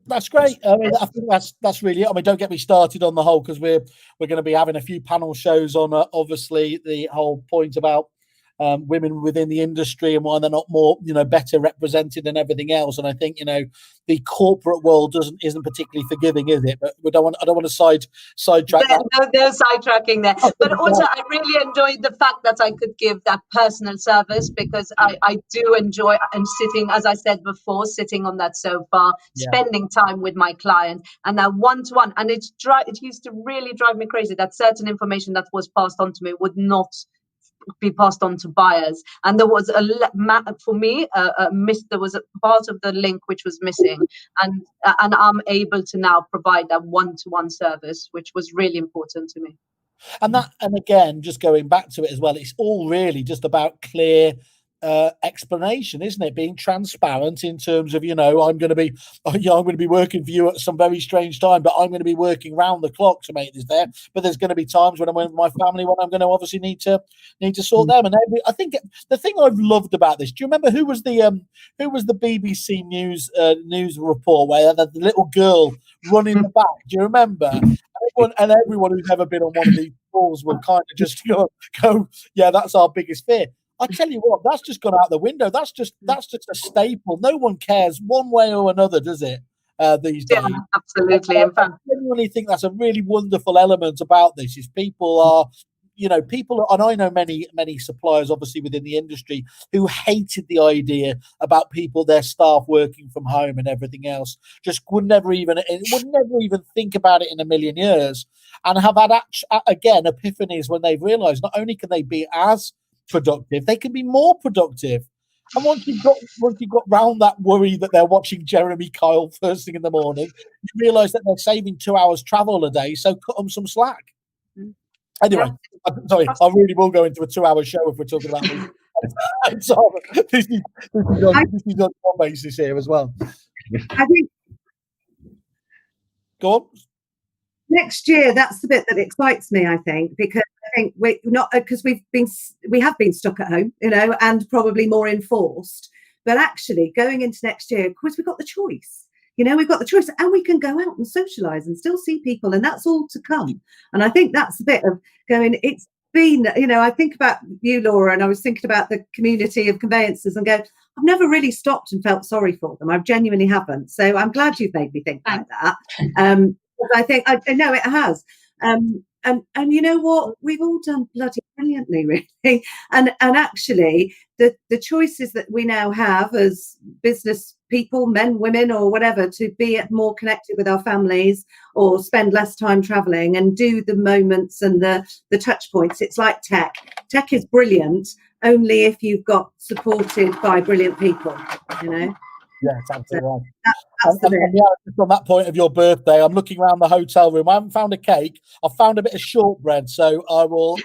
That's great. I mean, I think that's really it. I mean, don't get me started on the whole, because we're going to be having a few panel shows on obviously the whole point about women within the industry and why they're not more, better represented and everything else. And I think, the corporate world isn't particularly forgiving, is it? But I don't want to sidetrack that. No sidetracking there. But also, I really enjoyed the fact that I could give that personal service, because I do enjoy sitting, as I said before, sitting on that sofa, spending time with my client, and that one-to-one. And it used to really drive me crazy that certain information that was passed on to me would not be passed on to buyers, and there was for me there was a part of the link which was missing, and I'm able to now provide that one-to-one service, which was really important to me. And again, just going back to it as well, it's all really just about clear explanation, isn't it? Being transparent in terms of, I'm going to be working for you at some very strange time, but I'm going to be working round the clock to make this there. But there's going to be times when I'm with my family when I'm going to obviously need to sort them. And I think the thing I've loved about this, do you remember who was the BBC news report where the little girl running the back? Do you remember? Everyone who's ever been on one of these calls will kind of just go, yeah, that's our biggest fear. I tell you what, that's just gone out the window. That's just a staple. No one cares one way or another, does it? These days, yeah, absolutely. In fact, I genuinely think that's a really wonderful element about this. Is people are, and I know many suppliers, obviously within the industry, who hated the idea about their staff working from home and everything else. Just would never even think about it in a million years, and have had again epiphanies when they've realised not only can they be as productive, they can be more productive. And once you've got round that worry that they're watching Jeremy Kyle first thing in the morning, you realise that they're saving 2 hours travel a day, so cut them some slack. Anyway, sorry, I really will go into a 2-hour show if we're talking about this. So this is on one basis here as well. I think go on. Next year, that's the bit that excites me, I think, because I think we have been stuck at home, and probably more enforced. But actually, going into next year, of course, we've got the choice. We've got the choice, and we can go out and socialise and still see people, and that's all to come. And I think that's the bit of going. It's been, I think about you, Laura, and I was thinking about the community of conveyancers and go, I've never really stopped and felt sorry for them. I genuinely haven't. So I'm glad you've made me think like that. I think I know it has. And you know what? We've all done bloody brilliantly, really. And actually, the choices that we now have as business people, men, women, or whatever, to be more connected with our families or spend less time traveling and do the moments and the touch points. It's like tech. Tech is brilliant only if you've got supported by brilliant people, Yeah, it's absolutely right. That's the bit. Just on that point of your birthday, I'm looking around the hotel room. I haven't found a cake. I've found a bit of shortbread, so I will.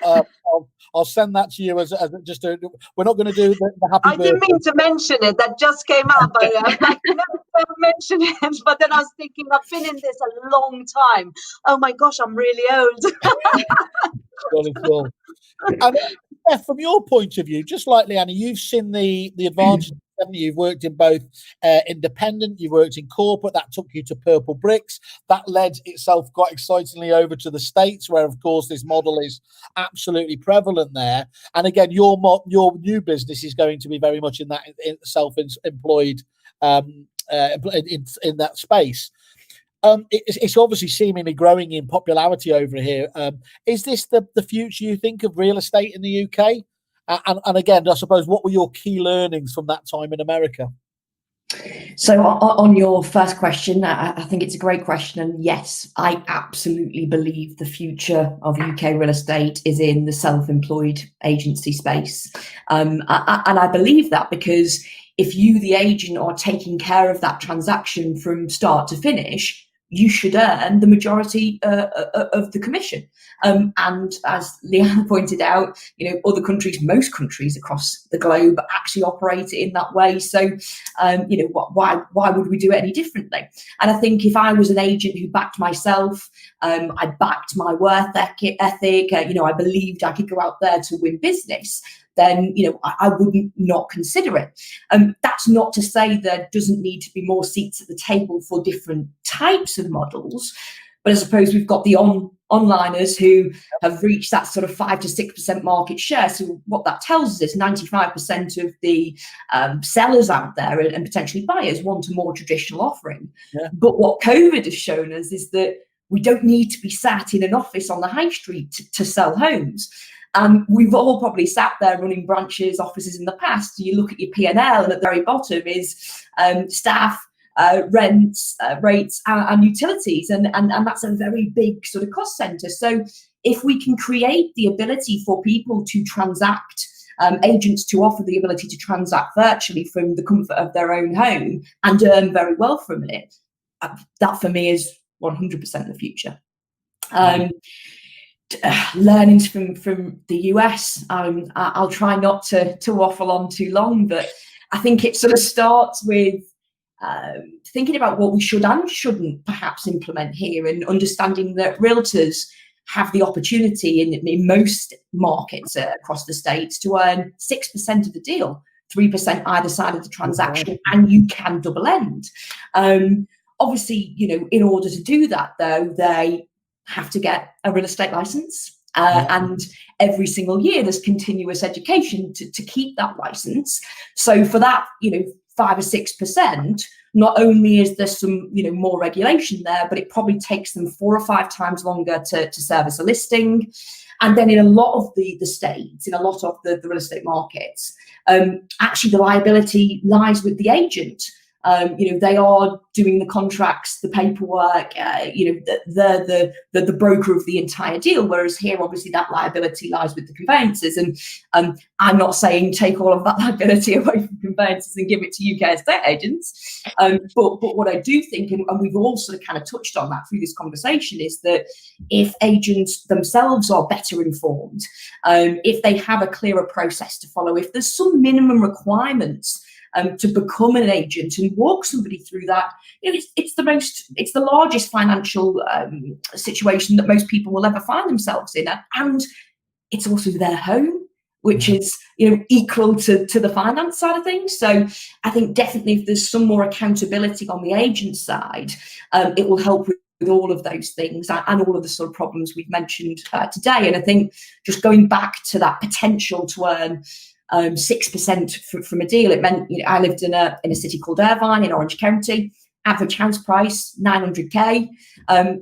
I'll send that to you as just a. We're not going to do the happy birthday. I didn't mean to mention it. That just came up. I never mentioned it, but then I was thinking, I've been in this a long time. Oh my gosh, I'm really old. And from your point of view, just like Leanna, you've seen the advantage. You've worked in both independent, you've worked in corporate. That took you to Purple Bricks. That led itself quite excitingly over to the States, where, of course, this model is absolutely prevalent there. And again, your new business is going to be very much in that self-employed in that space. It's obviously seemingly growing in popularity over here. Is this the future, you think, of real estate in the UK? And again, I suppose, what were your key learnings from that time in America? So on your first question, I think it's a great question. And yes, I absolutely believe the future of UK real estate is in the self-employed agency space. And I believe that because if you, the agent, are taking care of that transaction from start to finish, you should earn the majority of the commission. And as Leanne pointed out, other countries, most countries across the globe actually operate in that way. So, why would we do it any differently? And I think if I was an agent who backed myself, I backed my work ethic, I believed I could go out there to win business, then I wouldn't not consider it. That's not to say there doesn't need to be more seats at the table for different types of models, but I suppose we've got the onliners who have reached that sort of 5 to 6% market share. So what that tells us is 95% of the sellers out there and potentially buyers want a more traditional offering. Yeah. But what COVID has shown us is that we don't need to be sat in an office on the high street to sell homes. We've all probably sat there running branches, offices in the past. You look at your P&L, and at the very bottom is staff, rents, rates, and utilities, and that's a very big sort of cost centre. So if we can create the ability for people to transact, agents to offer the ability to transact virtually from the comfort of their own home and earn very well from it, that for me is 100% the future. Learnings from the US. I'll try not to waffle on too long, but I think it sort of starts with thinking about what we should and shouldn't perhaps implement here, and understanding that realtors have the opportunity in most markets across the States to earn 6% of the deal, 3% either side of the transaction, and you can double end. Obviously, in order to do that, though, they have to get a real estate license, and every single year there's continuous education to keep that license. So for that, 5 or 6%, not only is there some more regulation there, but it probably takes them 4 or 5 times longer to service a listing. And then in a lot of the states, in a lot of the real estate markets, actually the liability lies with the agent. They are doing the contracts, the paperwork, the broker of the entire deal. Whereas here, obviously, that liability lies with the conveyancers. And I'm not saying take all of that liability away from conveyancers and give it to UK estate agents. But what I do think, and we've all sort of kind of touched on that through this conversation, is that if agents themselves are better informed, if they have a clearer process to follow, if there's some minimum requirements to become an agent and walk somebody through that, it's the largest financial situation that most people will ever find themselves in, and it's also their home, which is equal to the finance side of things. So I think definitely if there's some more accountability on the agent side, it will help with all of those things and all of the sort of problems we've mentioned today. And I think just going back to that potential to earn 6% from a deal, it meant I lived in a city called Irvine in Orange County. Average house price $900K.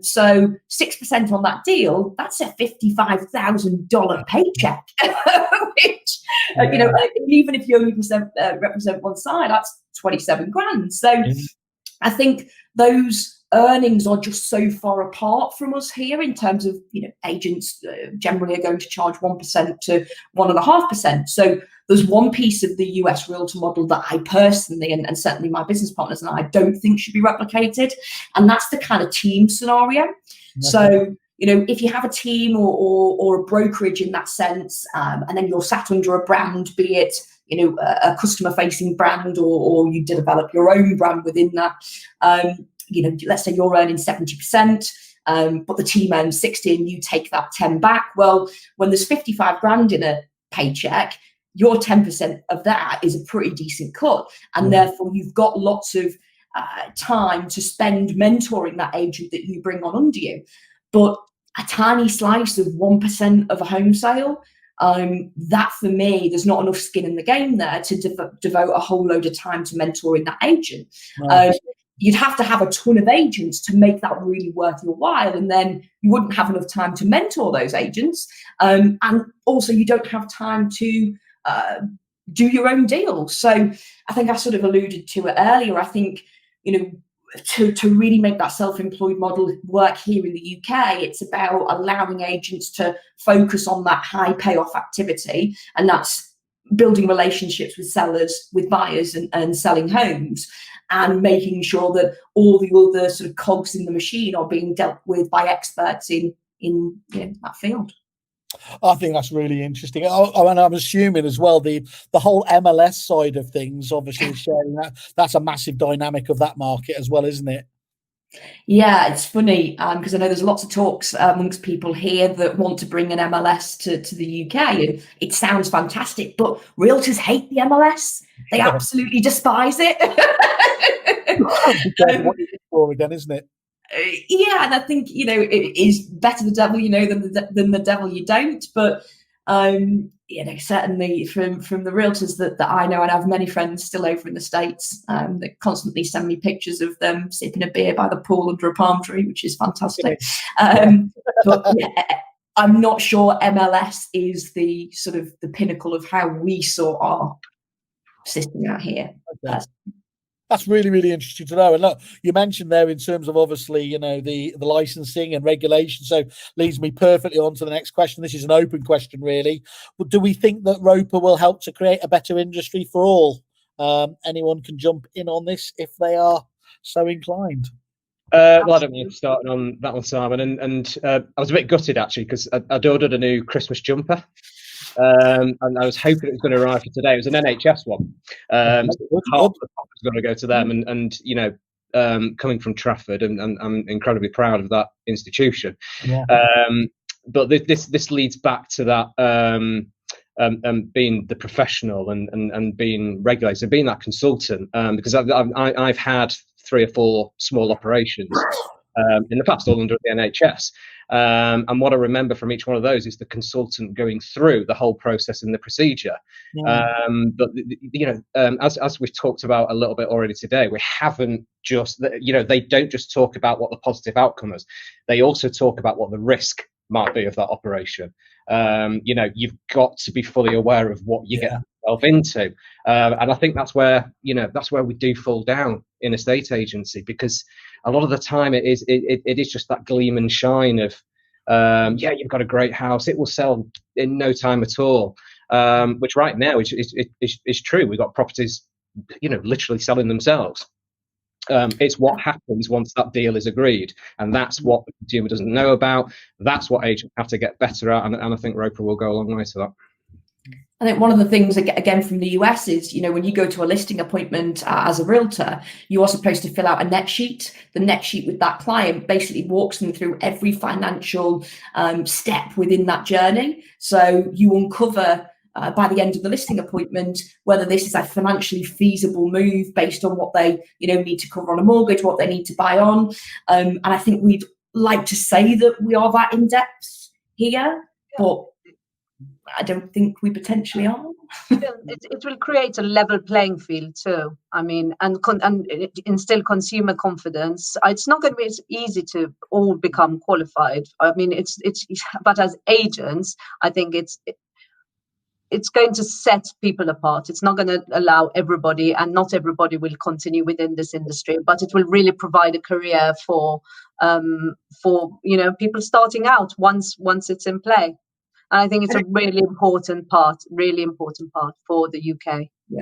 So 6% on that deal, that's a $55,000 paycheck. Which even if you only represent one side, that's 27 grand. So I think those earnings are just so far apart from us here in terms of agents generally are going to charge 1% to 1.5%. So there's one piece of the US realtor model that I personally and certainly my business partners and I don't think should be replicated, and that's the kind of team scenario. Okay. So if you have a team or a brokerage in that sense, and then you're sat under a brand, be it a customer facing brand or you develop your own brand within that, let's say you're earning 70%, but the team earns 60 and you take that 10 back. Well, when there's 55 grand in a paycheck, your 10% of that is a pretty decent cut. And therefore you've got lots of time to spend mentoring that agent that you bring on under you. But a tiny slice of 1% of a home sale, that for me, there's not enough skin in the game there to devote a whole load of time to mentoring that agent. Right. You'd have to have a ton of agents to make that really worth your while. And then you wouldn't have enough time to mentor those agents. And also you don't have time to do your own deal. So I think I sort of alluded to it earlier. I think, to really make that self-employed model work here in the UK, it's about allowing agents to focus on that high payoff activity, and that's building relationships with sellers, with buyers, and selling homes, and making sure that all the other sort of cogs in the machine are being dealt with by experts in that field. I think that's really interesting. And I'm assuming as well the whole MLS side of things, obviously sharing that's a massive dynamic of that market as well, isn't it? Yeah, it's funny because I know there's lots of talks amongst people here that want to bring an MLS to the UK, and it sounds fantastic, but realtors hate the MLS. They absolutely despise it. What you're for again, isn't it? Yeah, and I think it is better the devil you know than the devil you don't. But certainly from the realtors that I know, and I have many friends still over in the States that constantly send me pictures of them sipping a beer by the pool under a palm tree, which is fantastic. But I'm not sure MLS is the sort of the pinnacle of how we saw our system out here. Okay. That's really, really interesting to know. And look, you mentioned there in terms of obviously, the licensing and regulation. So leads me perfectly on to the next question. This is an open question, really. But do we think that ROPA will help to create a better industry for all? Anyone can jump in on this if they are so inclined. Well, I don't mind starting on that one, Simon. And I was a bit gutted actually because I'd ordered a new Christmas jumper. And I was hoping it was going to arrive for today. It was an NHS one. Half the top was going to go to them, and coming from Trafford, and I'm incredibly proud of that institution. Yeah. But this leads back to that being the professional and being regulated, being that consultant, because I've had 3 or 4 small operations in the past, all under the NHS. And what I remember from each one of those is the consultant going through the whole process and the procedure. But as we've talked about a little bit already today, we haven't just, they don't just talk about what the positive outcome is. They also talk about what the risk might be of that operation. You've got to be fully aware of what you get yourself into. And I think that's where we do fall down in estate agency, because a lot of the time it is just that gleam and shine of, you've got a great house, it will sell in no time at all. Which right now is true. We've got properties, literally selling themselves. It's what happens once that deal is agreed, and that's what the consumer doesn't know about. That's what agents have to get better at, and I think ROPA will go a long way to that. I think one of the things, again, from the US is, when you go to a listing appointment as a realtor, you are supposed to fill out a net sheet. The net sheet with that client basically walks them through every financial step within that journey. So you uncover by the end of the listing appointment whether this is a financially feasible move based on what they need to cover on a mortgage, what they need to buy on. And I think we'd like to say that we are that in depth here, but I don't think we potentially are. It will create a level playing field too. I mean, and instill consumer confidence. It's not going to be easy to all become qualified. I mean, but as agents, I think it's going to set people apart. It's not going to allow everybody, and not everybody will continue within this industry, but it will really provide a career for people starting out once it's in play. And I think it's a really important part for the UK. Yeah.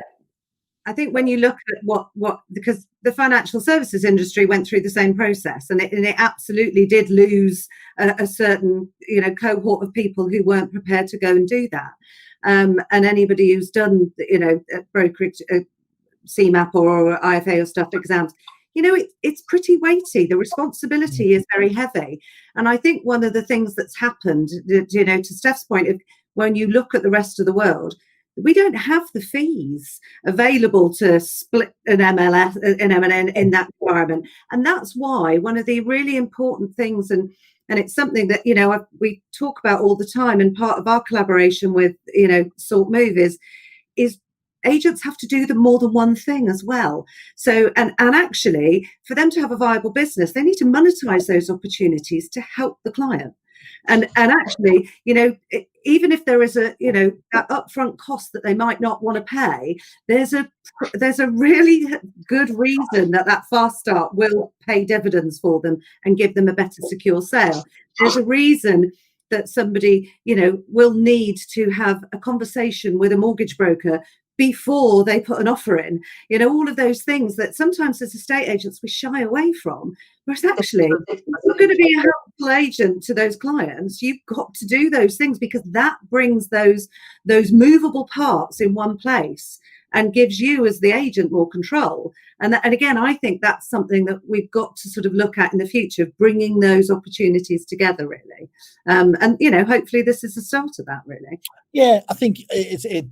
I think when you look at because the financial services industry went through the same process, and it absolutely did lose a certain cohort of people who weren't prepared to go and do that. And anybody who's done brokerage, CMAP or IFA or stuff exams, it's pretty weighty. The responsibility is very heavy. And I think one of the things that's happened, to Steph's point, when you look at the rest of the world, we don't have the fees available to split an MLS in that environment. And that's why one of the really important things, and it's something that, we talk about all the time, and part of our collaboration with, Sortmove is agents have to do more than one thing as well. So, and actually, for them to have a viable business, they need to monetize those opportunities to help the client. And actually, even if there is a, you know, that upfront cost that they might not want to pay, there's a really good reason that fast start will pay dividends for them and give them a better secure sale. There's a reason that somebody, you know, will need to have a conversation with a mortgage broker before they put an offer in. You know, all of those things that sometimes as estate agents we shy away from. Whereas actually, if you're going to be a helpful agent to those clients, you've got to do those things, because that brings those movable parts in one place and gives you as the agent more control. And again, I think that's something that we've got to sort of look at in the future, bringing those opportunities together, really. And, you know, hopefully this is the start of that, really. Yeah, I think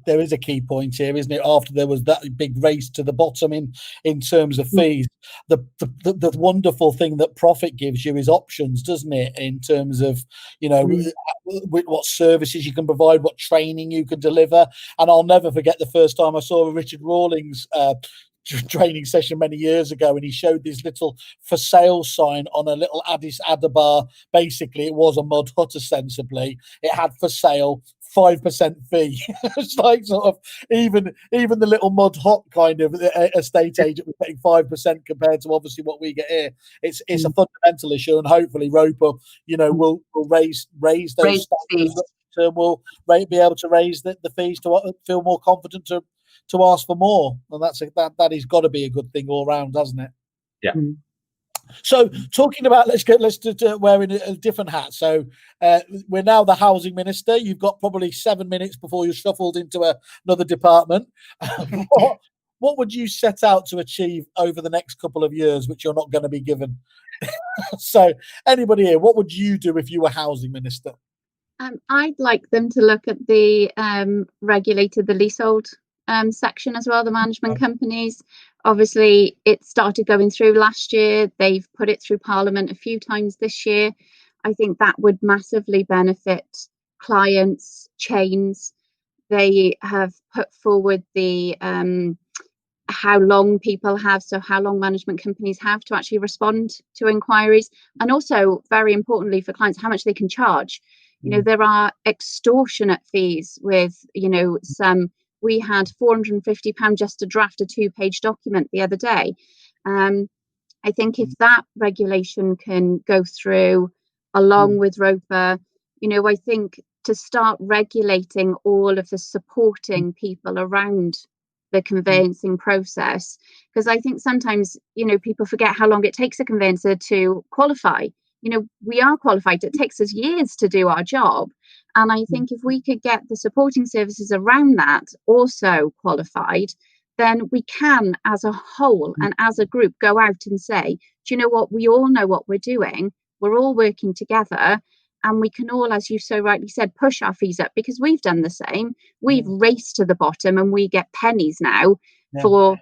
there is a key point here, isn't it? After there was that big race to the bottom in terms of fees, the wonderful thing that profit gives you is options, doesn't it? In terms of, you know, what services you can provide, what training you can deliver. And I'll never forget the first time I saw a Richard Rawlings training session many years ago, and he showed this little for sale sign on a little Addis Ababa. Basically, it was a mud hut, ostensibly. It had for sale 5% fee. It's like sort of even the little mud hut kind of estate agent was getting 5% compared to obviously what we get here. It's a fundamental issue, and hopefully Roper, you know, will raise those standards. Will be able to raise the fees to feel more confident to ask for more, and that has got to be a good thing all round, hasn't it? Yeah. So talking about, let's do wearing a different hat. So we're now the housing minister. You've got probably 7 minutes before you're shuffled into another department. What would you set out to achieve over the next couple of years, which you're not going to be given? So anybody here, what would you do if you were housing minister? I'd like them to look at the regulated the leasehold section as well, the management companies. Obviously, it started going through last year. They've put it through Parliament a few times this year. I think that would massively benefit clients, chains. They have put forward the how long people have, so how long management companies have to actually respond to inquiries, and also very importantly for clients, how much they can charge. You know, there are extortionate fees with, you know, we had £450 just to draft a 2-page document the other day. I think if that regulation can go through along with Roper, you know, I think to start regulating all of the supporting people around the conveyancing process, because I think sometimes, you know, people forget how long it takes a conveyancer to qualify. You know, we are qualified. It takes us years to do our job. And I think if we could get the supporting services around that also qualified, then we can, as a whole and as a group, go out and say, do you know what? We all know what we're doing. We're all working together. And we can all, as you so rightly said, push our fees up, because we've done the same. We've raced to the bottom and we get pennies now for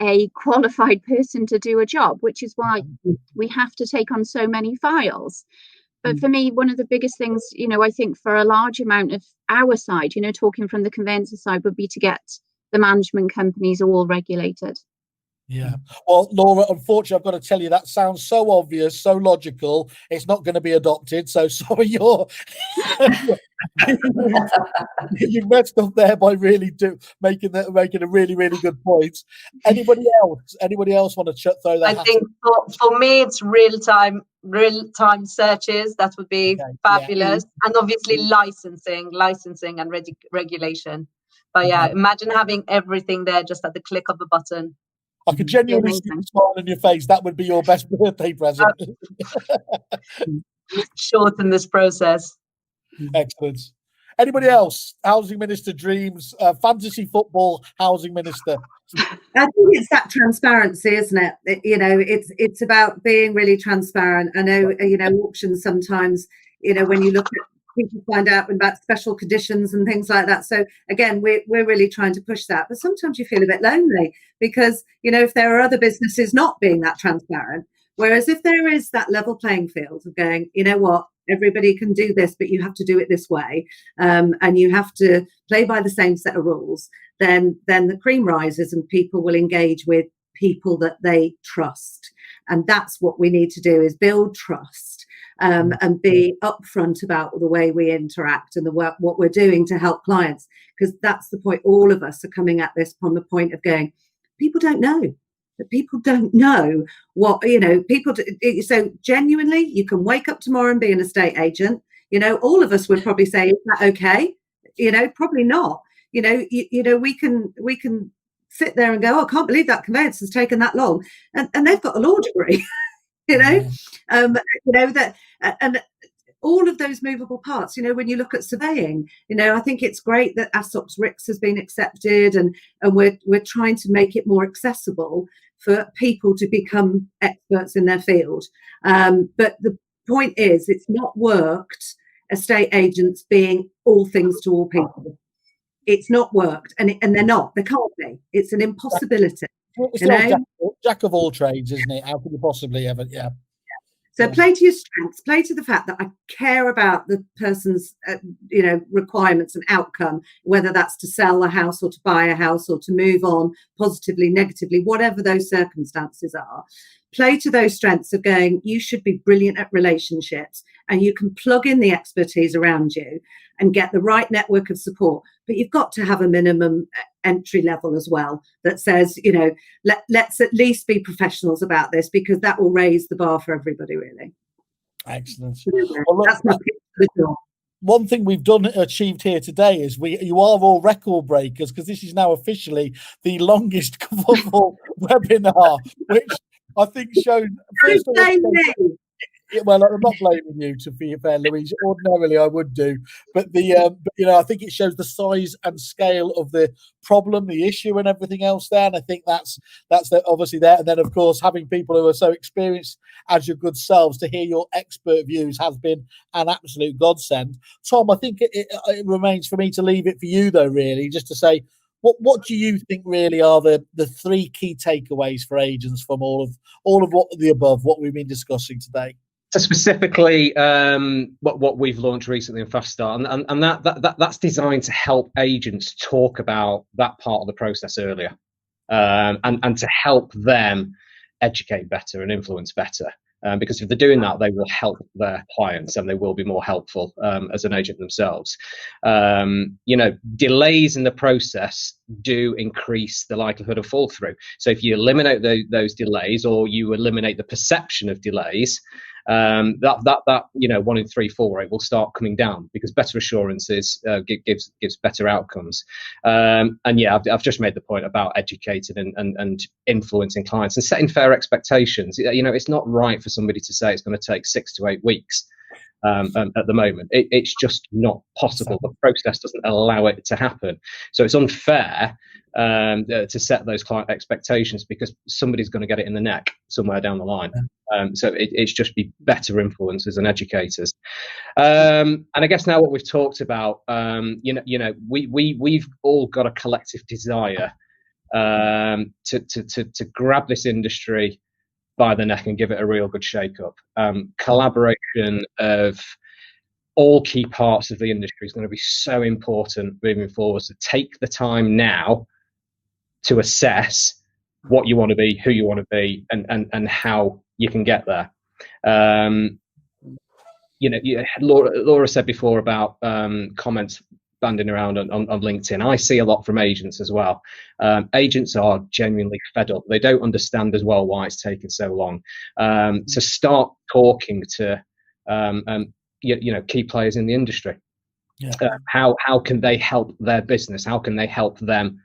a qualified person to do a job, which is why we have to take on so many files. But for me, one of the biggest things, you know, I think for a large amount of our side, you know, talking from the conveyancer side, would be to get the management companies all regulated. Yeah. Well, Laura, unfortunately, I've got to tell you, that sounds so obvious, so logical. It's not going to be adopted. So sorry, you've messed up there by really making a really, really good point. Anybody else want to throw that? I think for me, it's real time searches. That would be fabulous. And obviously licensing and regulation. But yeah, imagine having everything there just at the click of a button. I could genuinely see the smile on your face. That would be your best birthday present. Shorten this process. Excellent. Anybody else? Housing minister dreams, fantasy football housing minister. I think it's that transparency, isn't it? You know, it's about being really transparent. I know, you know, auctions sometimes, you know, when you look at people find out about special conditions and things like that. So again, we're really trying to push that. But sometimes you feel a bit lonely because, you know, if there are other businesses not being that transparent, whereas if there is that level playing field of going, you know what, everybody can do this, but you have to do it this way, and you have to play by the same set of rules, then the cream rises and people will engage with people that they trust. And that's what we need to do, is build trust, and be upfront about the way we interact and the work, what we're doing to help clients. Because that's the point. All of us are coming at this from the point of going, people don't know. That people don't know what, people. So genuinely, you can wake up tomorrow and be an estate agent. All of us would probably say, is that okay? Probably not. We can sit there and go, oh, I can't believe that conveyance has taken that long. And they've got a law degree, that, and all of those movable parts, when you look at surveying, I think it's great that ASOP's RICS has been accepted, and we're trying to make it more accessible for people to become experts in their field. But the point is, it's not worked, estate agents being all things to all people. It's not worked, and they're not. They can't be. It's an impossibility. It's jack of all trades, isn't it? How could you possibly ever? Yeah. So play to your strengths, play to the fact that I care about the person's, requirements and outcome, whether that's to sell a house or to buy a house or to move on positively, negatively, whatever those circumstances are. Play to those strengths of going, you should be brilliant at relationships, and you can plug in the expertise around you and get the right network of support. But you've got to have a minimum entry level as well that says, let's at least be professionals about this, because that will raise the bar for everybody, really. Excellent. Well, look, that's my pitch for the job. One thing we've achieved here today is you are all record breakers, because this is now officially the longest Kerfuffle webinar, which I think shows. First of all, well, I'm not blaming you, to be fair, Louise. Ordinarily, I would do, but I think it shows the size and scale of the problem, the issue, and everything else there. And I think that's obviously there. And then, of course, having people who are so experienced as your good selves to hear your expert views has been an absolute godsend. Tom, I think it remains for me to leave it for you, though, really, just to say, what do you think really are the three key takeaways for agents from all of what we've been discussing today? So specifically, what we've launched recently in Fast Start, and that's designed to help agents talk about that part of the process earlier, and to help them educate better and influence better. Because if they're doing that, they will help their clients, and they will be more helpful as an agent themselves. Delays in the process do increase the likelihood of fall through. So if you eliminate those delays, or you eliminate the perception of delays, that 1 in 3 fall rate will start coming down, because better assurances gives better outcomes. I've just made the point about educating and influencing clients and setting fair expectations. It's not right for somebody to say it's going to take 6 to 8 weeks. At the moment, it's just not possible. The process doesn't allow it to happen. So it's unfair to set those client expectations, because somebody's going to get it in the neck somewhere down the line. So it's just be better influencers and educators. And I guess now what we've talked about, we've all got a collective desire to grab this industry by the neck and give it a real good shake-up. Collaboration of all key parts of the industry is going to be so important moving forward. So take the time now to assess what you want to be, who you want to be, and how you can get there. Laura said before about comments banding around on LinkedIn. I see a lot from agents as well. Agents are genuinely fed up. They don't understand as well why it's taken so long. So start talking to key players in the industry. Yeah. How can they help their business? How can they help them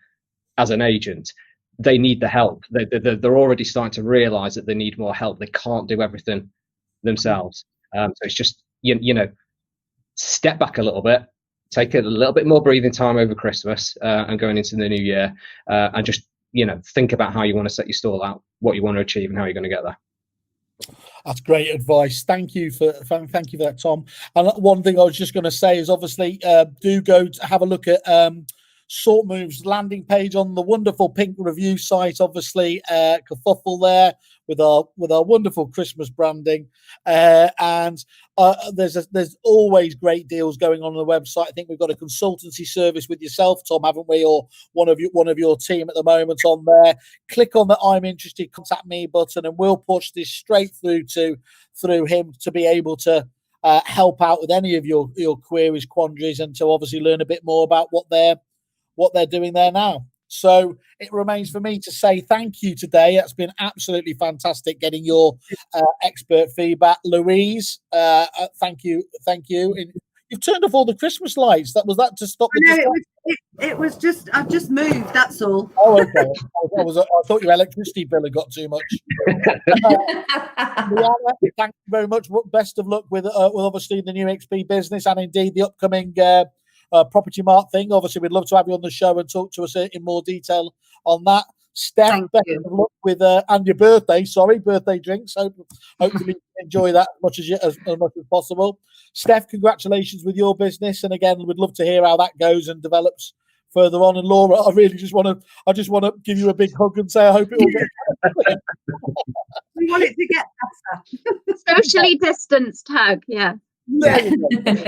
as an agent? They need the help. They're already starting to realize that they need more help. They can't do everything themselves. So it's just step back a little bit, take a little bit more breathing time over Christmas and going into the new year, and just think about how you want to set your stall out, what you want to achieve, and how you're going to get there. That's great advice. Thank you for that, Tom. And one thing I was just going to say is, obviously, do go to have a look at Sortmove's landing page on the wonderful pink review site. Obviously, Kerfuffle there. with our wonderful Christmas branding, and there's always great deals going on the website. I think we've got a consultancy service with yourself, Tom, haven't we, or one of your team at the moment on there. Click on the I'm interested, contact me button, and we'll push this straight through him to be able to help out with any of your queries, quandaries, and to obviously learn a bit more about what they're doing there now. So it remains for me to say thank you today. It's been absolutely fantastic getting your expert feedback. Louise, thank you. You've turned off all the Christmas lights. Was that to stop the it was just, I've just moved, that's all. Oh, okay. I thought your electricity bill had got too much. Leanna, thank you very much. Best of luck with obviously the new XP business and indeed the upcoming Property Mart thing. Obviously, we'd love to have you on the show and talk to us in more detail on that. Steph, best of luck with and your birthday. Sorry, birthday drinks. Hopefully you enjoy that as much as possible. Steph, congratulations with your business, and again, we'd love to hear how that goes and develops further on. And Laura, I really just want to give you a big hug and say I hope it will get better. We want it to get better. Socially distanced hug, yeah. There you go. As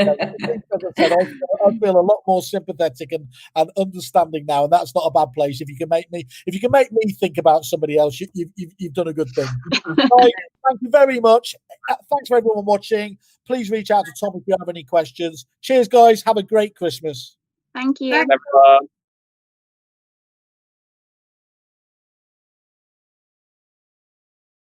I said, I feel a lot more sympathetic and understanding now, and that's not a bad place. If you can make me think about somebody else, you've done a good thing. Right, thank you very much. Thanks for everyone watching. Please reach out to Tom if you have any questions. Cheers, guys. Have a great Christmas. Thank you. Everyone.